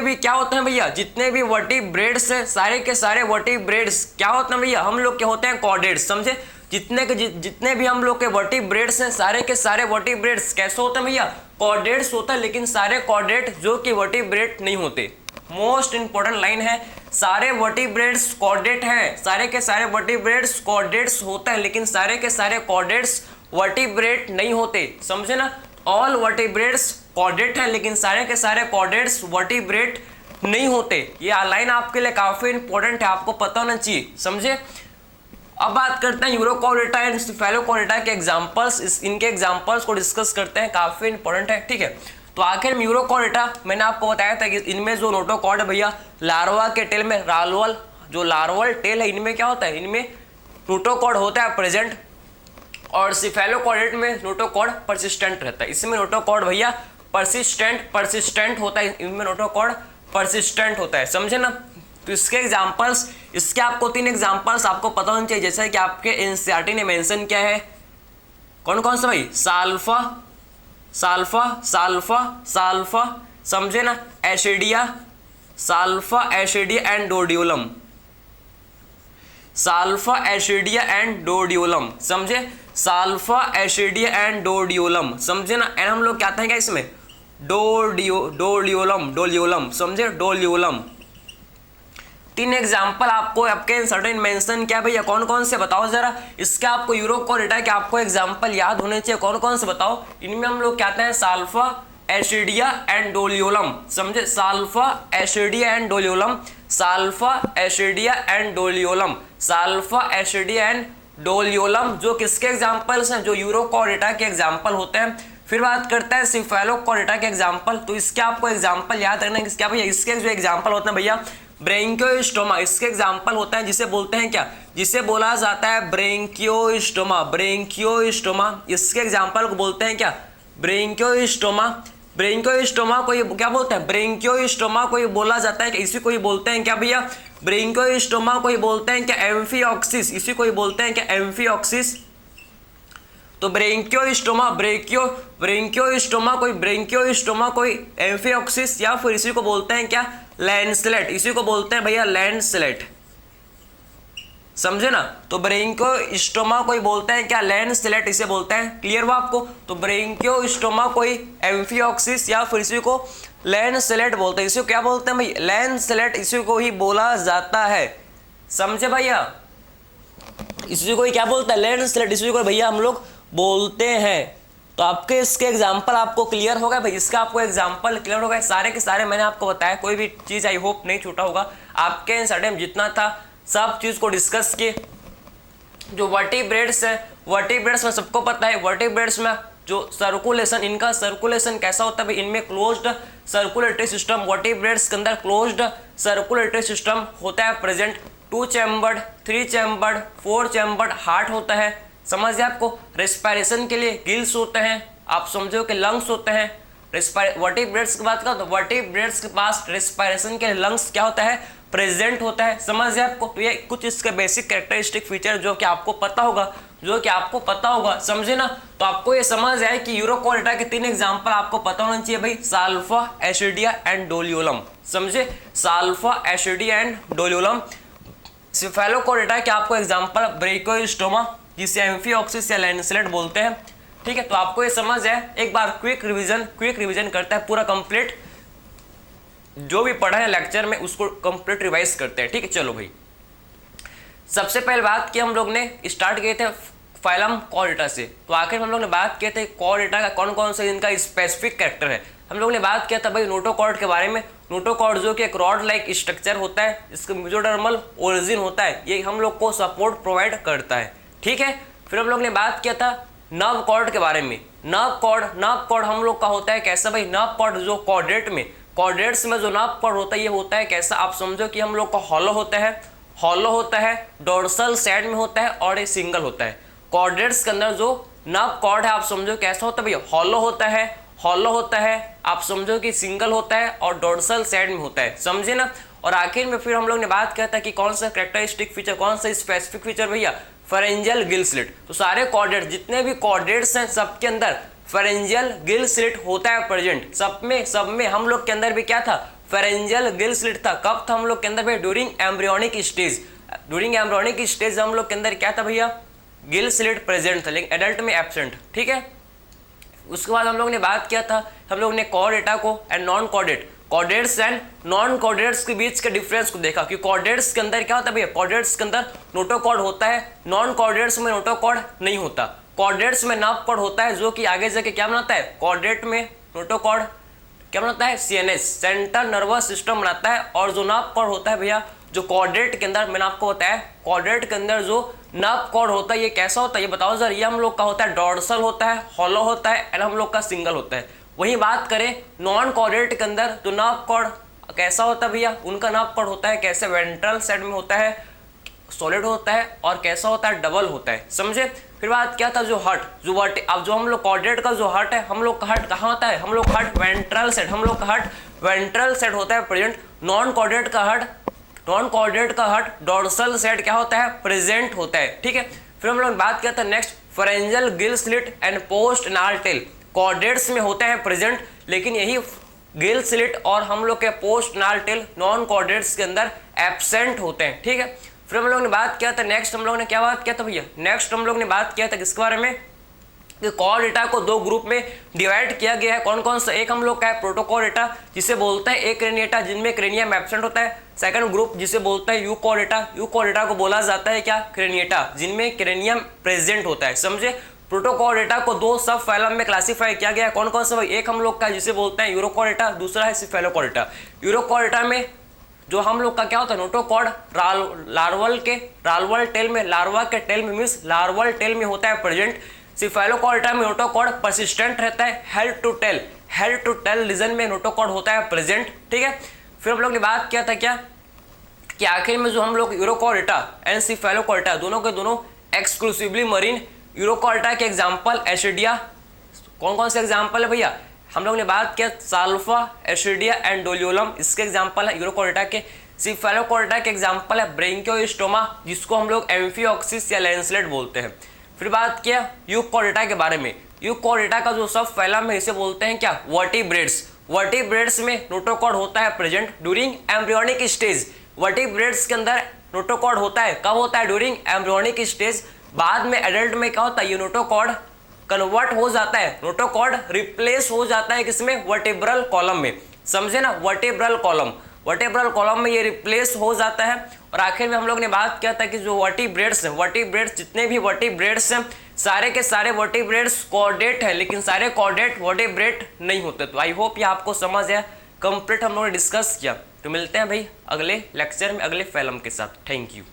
भी क्या होते हैं भैया, जितने भी वर्टिब्रेट्स है, सारे के सारे वर्टिब्रेट्स क्या होते हैं भैया, हम लोग के होते हैं कॉर्डेट्स, समझे। जितने भी हम लोग के वर्टिब्रेट्स हैं, सारे के सारे वर्टिब्रेट्स कैसे होते हैं भैया, कॉर्डेट्स होता है, लेकिन सारे कॉर्डेट जो कि वर्टिब्रेट नहीं होते। मोस्ट इंपॉर्टेंट लाइन है, सारे वर्टिब्रेट्स कॉर्डेट हैं, सारे के सारे वर्टिब्रेट्स कॉर्डेट्स होते हैं, लेकिन सारे के सारे कॉर्डेट्स वर्टिब्रेट नहीं होते, समझे ना। ऑल वर्टिब्रेट्स कॉर्डेट हैं, लेकिन सारे के सारे कॉर्डेट्स वर्टिब्रेट नहीं होते। ये लाइन आपके लिए काफी इंपॉर्टेंट है, आपको पता होना चाहिए, समझे। अब बात करते हैं यूरोकॉर्डेटा एंड स्टेफेलोकॉर्डेटा के एग्जांपल्स, इनके एग्जांपल्स को डिस्कस करते हैं, काफी इंपॉर्टेंट है, ठीक है। तो आखिर में यूरोकॉर्डेटा मैंने आपको बताया था कि इनमें जो नोटोकॉर्ड है भैया, लार्वा के टेल में रालवल जो लार्वल टेल है, इनमें क्या होता है, इनमें नोटोकॉर्ड होता है प्रेजेंट, और सिफेलोकॉर्डेट में नोटोकॉर्ड परसिस्टेंट रहता है। इसमें नोटोकॉर्ड भैया परसिस्टेंट होता है, इनमें नोटोकॉर्ड परसिस्टेंट होता है, समझे ना। तो इसके एग्जांपल्स, इसके आपको 3 एग्जांपल्स आपको पता होने चाहिए, जैसे कि आपके एनसीईआरटी ने मेंशन किया है। कौन कौन सा भाई, साल्फा साल्फा साल्फा साल्फा, समझे ना, एसिडिया, साल्फा एसिडिया एंड डोडियोलम, साल्फा एसिडिया एंड डोडियोलम, समझे, साल्फा एसिडिया एंड डोडियोलम, समझे ना। एंड हम लोग क्या आते हैं क्या इसमें, डोलियोलम, समझे, डोलियोलम। 3 एग्जाम्पल आपको आपके सर्टेन मेंशन क्या भैया, कौन कौन से बताओ जरा। इसके आपको यूरोकॉर्डेटा के आपको एग्जाम्पल याद होने चाहिए, कौन कौन से बताओ। इनमें हम लोग क्या आते हैं, साल्फा एसिडिया एंड डोलियोलम, समझे, Salpa Ascidia and Doliolum, Salpa Ascidia and Doliolum, Salpa Ascidia and Doliolum, जो किसके एग्जाम्पल्स हैं, जो यूरोकॉर्डेटा के एग्जाम्पल होते हैं। फिर बात करते हैं सिफेलोकॉर्डेटा के एग्जाम्पल। तो इसके आपको एग्जाम्पल याद रखना है, क्या भैया, इसके जो एग्जाम्पल होते हैं भैया, ब्रेंकियोस्टोमा, इसके एग्जाम्पल होता है, जिसे बोलते हैं क्या, जिसे बोला जाता है ब्रेंकियोस्टोमा, ब्रेंकियोस्टोमा, इसके एग्जाम्पल को बोलते हैं क्या, ब्रेंकियोस्टोमा। ब्रेंकियोस्टोमा को ये क्या बोलते हैं, ब्रेंकियोस्टोमा को ये बोला जाता है कि इसी को ही बोलते हैं क्या भैया, ब्रेंकियोस्टोमा को ही बोलते हैं क्या, एम्फिऑक्सिस, इसी को ही बोलते हैं क्या, एम्फिऑक्सिस। तो ब्रेंकियोस्टोमा कोई एम्फिऑक्सिस, या फिर इसी को बोलते हैं क्या, लैंसलेट, इसी को बोलते हैं भैया लैंसलेट, समझे ना। तो ब्रेंकियोस्टोमा कोई बोलते हैं क्या, लैंसलेट इसे बोलते हैं, क्लियर हुआ आपको। तो ब्रेंकियोस्टोमा कोई एम्फिऑक्सिस, या फिर इसी को लैंसलेट बोलते हैं, इसी को क्या बोलते हैं भाई, लैंसलेट, इसी को ही बोला जाता है, समझे भैया। इसी को ही क्या बोलता है, लैंसलेट, इसी को भैया हम लोग बोलते हैं। तो आपके इसके एग्जाम्पल आपको क्लियर होगा भाई, इसका आपको एग्जाम्पल क्लियर होगा, सारे के सारे मैंने आपको बताया, कोई भी चीज आई होप नहीं छूटा होगा। आपके एनसीईआरटी जितना था सब चीज को डिस्कस किए। जो वर्टिब्रेट्स है, वर्टिब्रेट्स में सबको पता है, वर्टिब्रेट्स में जो सर्कुलेशन, इनका सर्कुलेशन कैसा होता है भाई, इनमें क्लोज्ड सर्कुलेटरी सिस्टम, वर्टिब्रेट्स के अंदर क्लोज्ड सर्कुलेटरी सिस्टम होता है present. 2 chambered, 3 chambered, 4 chambered heart होता है, समझ गए आपको। रेस्पिरेशन के लिए गिल्स होते हैं, आप समझो कि लंग्स होते हैं। वर्टिब्रेट्स की बात करो तो वर्टिब्रेट्स के पास रेस्पिरेशन के लंग्स क्या होता है, प्रेजेंट होता है, समझ गए आपको। तो ये कुछ इसके बेसिक कैरेक्टरिस्टिक फीचर जो कि आपको पता होगा, समझे ना। तो आपको ये समझ आए कि यूरोकॉर्डेटा के 3 एग्जाम्पल आपको पता होना चाहिए भाई, साल्फा एसिडिया एंड डोलियोलम, समझे, Salpa Ascidia and Doliolum. Cephalochordata के आपको एग्जाम्पल ब्रेंकियोस्टोमा, जिसे एम्फिऑक्सिस या लैंसलेट बोलते हैं, ठीक है। तो आपको ये समझ है, एक बार क्विक रिवीजन करता है पूरा कंप्लीट, जो भी पढ़ा है लेक्चर में उसको कंप्लीट रिवाइज करते हैं, ठीक है। चलो भाई, सबसे पहले बात की हम लोग ने स्टार्ट किए थे फाइलम कॉर्डेटा से। तो आखिर हम लोग ने बात किए थे कॉर्डेटा का कौन कौन से इनका स्पेसिफिक कैरेक्टर है। हम लोग ने बात किया था भाई नोटोकॉर्ड के बारे में। नोटोकॉर्ड जो कि एक रॉड लाइक स्ट्रक्चर होता है, इसका मेसोडर्मल ओरिजिन होता है, ये हम लोग को सपोर्ट प्रोवाइड करता है, ठीक है। फिर हम लोग ने बात किया था नर्व कॉर्ड के बारे में। नर्व कॉर्ड हम लोग का होता है कैसा भाई, नर्व कॉर्ड जो कॉर्डेट्स में जो नर्व कॉर्ड होता है, ये होता है कैसा, आप समझो कि हम लोग का हॉलो होता है, डोर्सल साइड में होता है और ये सिंगल होता है। कॉर्डेट्स के अंदर जो नर्व कॉर्ड है आप समझो कैसा होता है भैया, हॉलो होता है, आप समझो कि सिंगल होता है और डोर्सल साइड में होता है, समझे ना। और आखिर में फिर हम लोग ने बात किया था कि कौन सा कैरेक्टरिस्टिक फीचर, कौन सा स्पेसिफिक फीचर भैया, फेरेंजियल गिल स्लिट। तो सारे कॉर्डेट, जितने भी कॉर्डेट्स हैं सबके अंदर फेरेंजियल गिल स्लिट होता है प्रेजेंट। सब में हम लोग के अंदर भी क्या था, फेरेंजियल गिल स्लिट था। कब था हम लोग के अंदर भाई, ड्यूरिंग एम्ब्रियोनिक स्टेज हम लोग के अंदर क्या था भैया, गिल स्लिट प्रेजेंट था लेकिन एडल्ट में एब्सेंट, ठीक है। उसके बाद हम लोग ने बात किया था, हम लोग ने कॉर्ड डेटा को and non chordate, chordates and non chordates के बीच के डिफरेंस को देखा कि कॉर्डेट्स के अंदर क्या होता है भैया, कॉर्डेट्स के अंदर नोटोकॉर्ड होता है, नॉन कॉर्डेट्स में नोटोकॉर्ड नहीं होता। कॉर्डेट्स में नाप कॉर्ड होता है जो कि आगे जाके क्या बनाता है, कॉर्डेट में नोटोकॉर्ड क्या बनाता है, सीएनएस सेंट्रल नर्वस सिस्टम बनाता है। और जो नाप कॉर्ड होता है भैया, जो कॉर्डेट के अंदर मैंने आपको बताया, कॉर्डेट के अंदर जो नाप कॉर्ड होता है ये कैसा होता है ये बताओ सर। ये हम लोग का होता है डॉर्सल होता है, हॉलो होता है एंड हम लोग का सिंगल होता है। वही बात करें नॉन कॉर्डेट के अंदर तो नाप कॉर्ड कैसा होता है भैया, उनका नाप कॉर्ड होता है कैसे, वेंट्रल साइड में होता है, सॉलिड होता है और कैसा होता है, डबल होता है, समझे। फिर बात क्या था, जो हार्ट जो वर्ट, अब जो हम लोग कॉर्डेट का जो हार्ट है, हम लोग का हार्ट कहाँ होता है, हम लोग का हार्ट वेंट्रल साइड, हम लोग का हार्ट वेंट्रल साइड होता है प्रेजेंट। नॉन कॉर्डेट का हार्ट डॉर्सल साइड क्या होता है, प्रेजेंट होता है, ठीक है। फिर हम लोग बात किया था next pharyngeal Gill slit and post नाल टेल, कॉर्डेट्स में होते हैं प्रेजेंट, लेकिन यही गिल स्लिट और हम लोग के पोस्ट नाल टेल नॉन कॉर्डेट्स के अंदर एब्सेंट होते हैं, ठीक है। फिर हम लोग ने बात किया था नेक्स्ट, हम लोग ने क्या बात किया था भैया, नेक्स्ट हम लोग ने बात किया था किसके बारे में, कि कॉर्ड डेटा को दो ग्रुप में डिवाइड किया गया है। कौन कौन सा, एक हम लोग का है प्रोटोकॉर्ड डेटा जिसे बोलते हैं एक्रेनिएटा जिनमें क्रेनियम एब्सेंट होता है। सेकंड ग्रुप जिसे बोलते हैं यूकॉर्ड डेटा को बोला जाता है क्या, क्रेनिएटा जिनमें क्रेनियम प्रेजेंट होता है, समझे। प्रोटोकॉर्ड डेटा को दो सब फाइलम में क्लासिफाई किया गया है। कौन कौन सा भाई, एक हम लोग का जिसे बोलते हैं यूरोकॉर्ड डेटा, दूसरा है सिफेलोकॉर्ड डेटा। यूरोकॉर्ड डेटा में जो हम लोग का क्या होता है, नोटोकॉर्ड लार्वल टेल में, लार्वा के टेल में मीन्स लार्वल टेल में होता है प्रेजेंट। सिफेलोकॉर्ड में नोटोकॉर्ड परसिस्टेंट रहता है, हेड टू टेल रीजन में नोटोकॉर्ड होता है प्रेजेंट, ठीक है। फिर हम लोग ने बात किया था क्या, कि आखिर में जो हम लोग यूरोकॉर्ड डेटा एंड सिफेलोकॉर्ड डेटा दोनों के दोनों एक्सक्लूसिवली मरीन। यूरोकॉर्ड डेटा के एग्जांपल एसिडिया, कौन कौन से एग्जांपल है भैया, हम लोग ने बात किया साल्फा, एसिडिया एंड डोलियोलम, इसके एग्जांपल है यूरोकॉर्ड डेटा के। सिफेलोकॉर्ड डेटा के एग्जांपल है ब्रेंकियोस्टोमा जिसको हम लोग एम्फिऑक्सिस या लैंसलेट बोलते हैं। फिर बात किया यूकॉर्ड डेटा के बारे में। यूकॉर्ड डेटा का जो सब फैलम है इसे बोलते हैं क्या, वर्टिब्रेट्स। वर्टिब्रेट्स में नोटोकॉर्ड होता है present during embryonic stage. Vertebrates के अंदर नोटोकॉर्ड होता है, कब होता है, ड्यूरिंग एम्ब्रियोनिक स्टेज। बाद में एडल्ट में क्या होता है, ये नोटोकॉर्ड कन्वर्ट हो जाता है, नोटोकॉर्ड रिप्लेस हो जाता है किसमें, वर्टिब्रल कॉलम में, समझे ना, वर्टिब्रल कॉलम में ये रिप्लेस हो जाता है। और आखिर में हम लोग ने बात किया था कि जो वर्टिब्रेट्स जितने भी वर्टिब्रेट्स हैं सारे के सारे वर्टिब्रेट्स कॉर्डेट है, लेकिन सारे कॉर्डेट वर्टिब्रेट नहीं होते। तो आई होप ये आपको समझ है, कंप्लीट हम लोग ने डिस्कस किया। तो मिलते हैं भाई अगले लेक्चर में अगले फैलम के साथ। Thank you.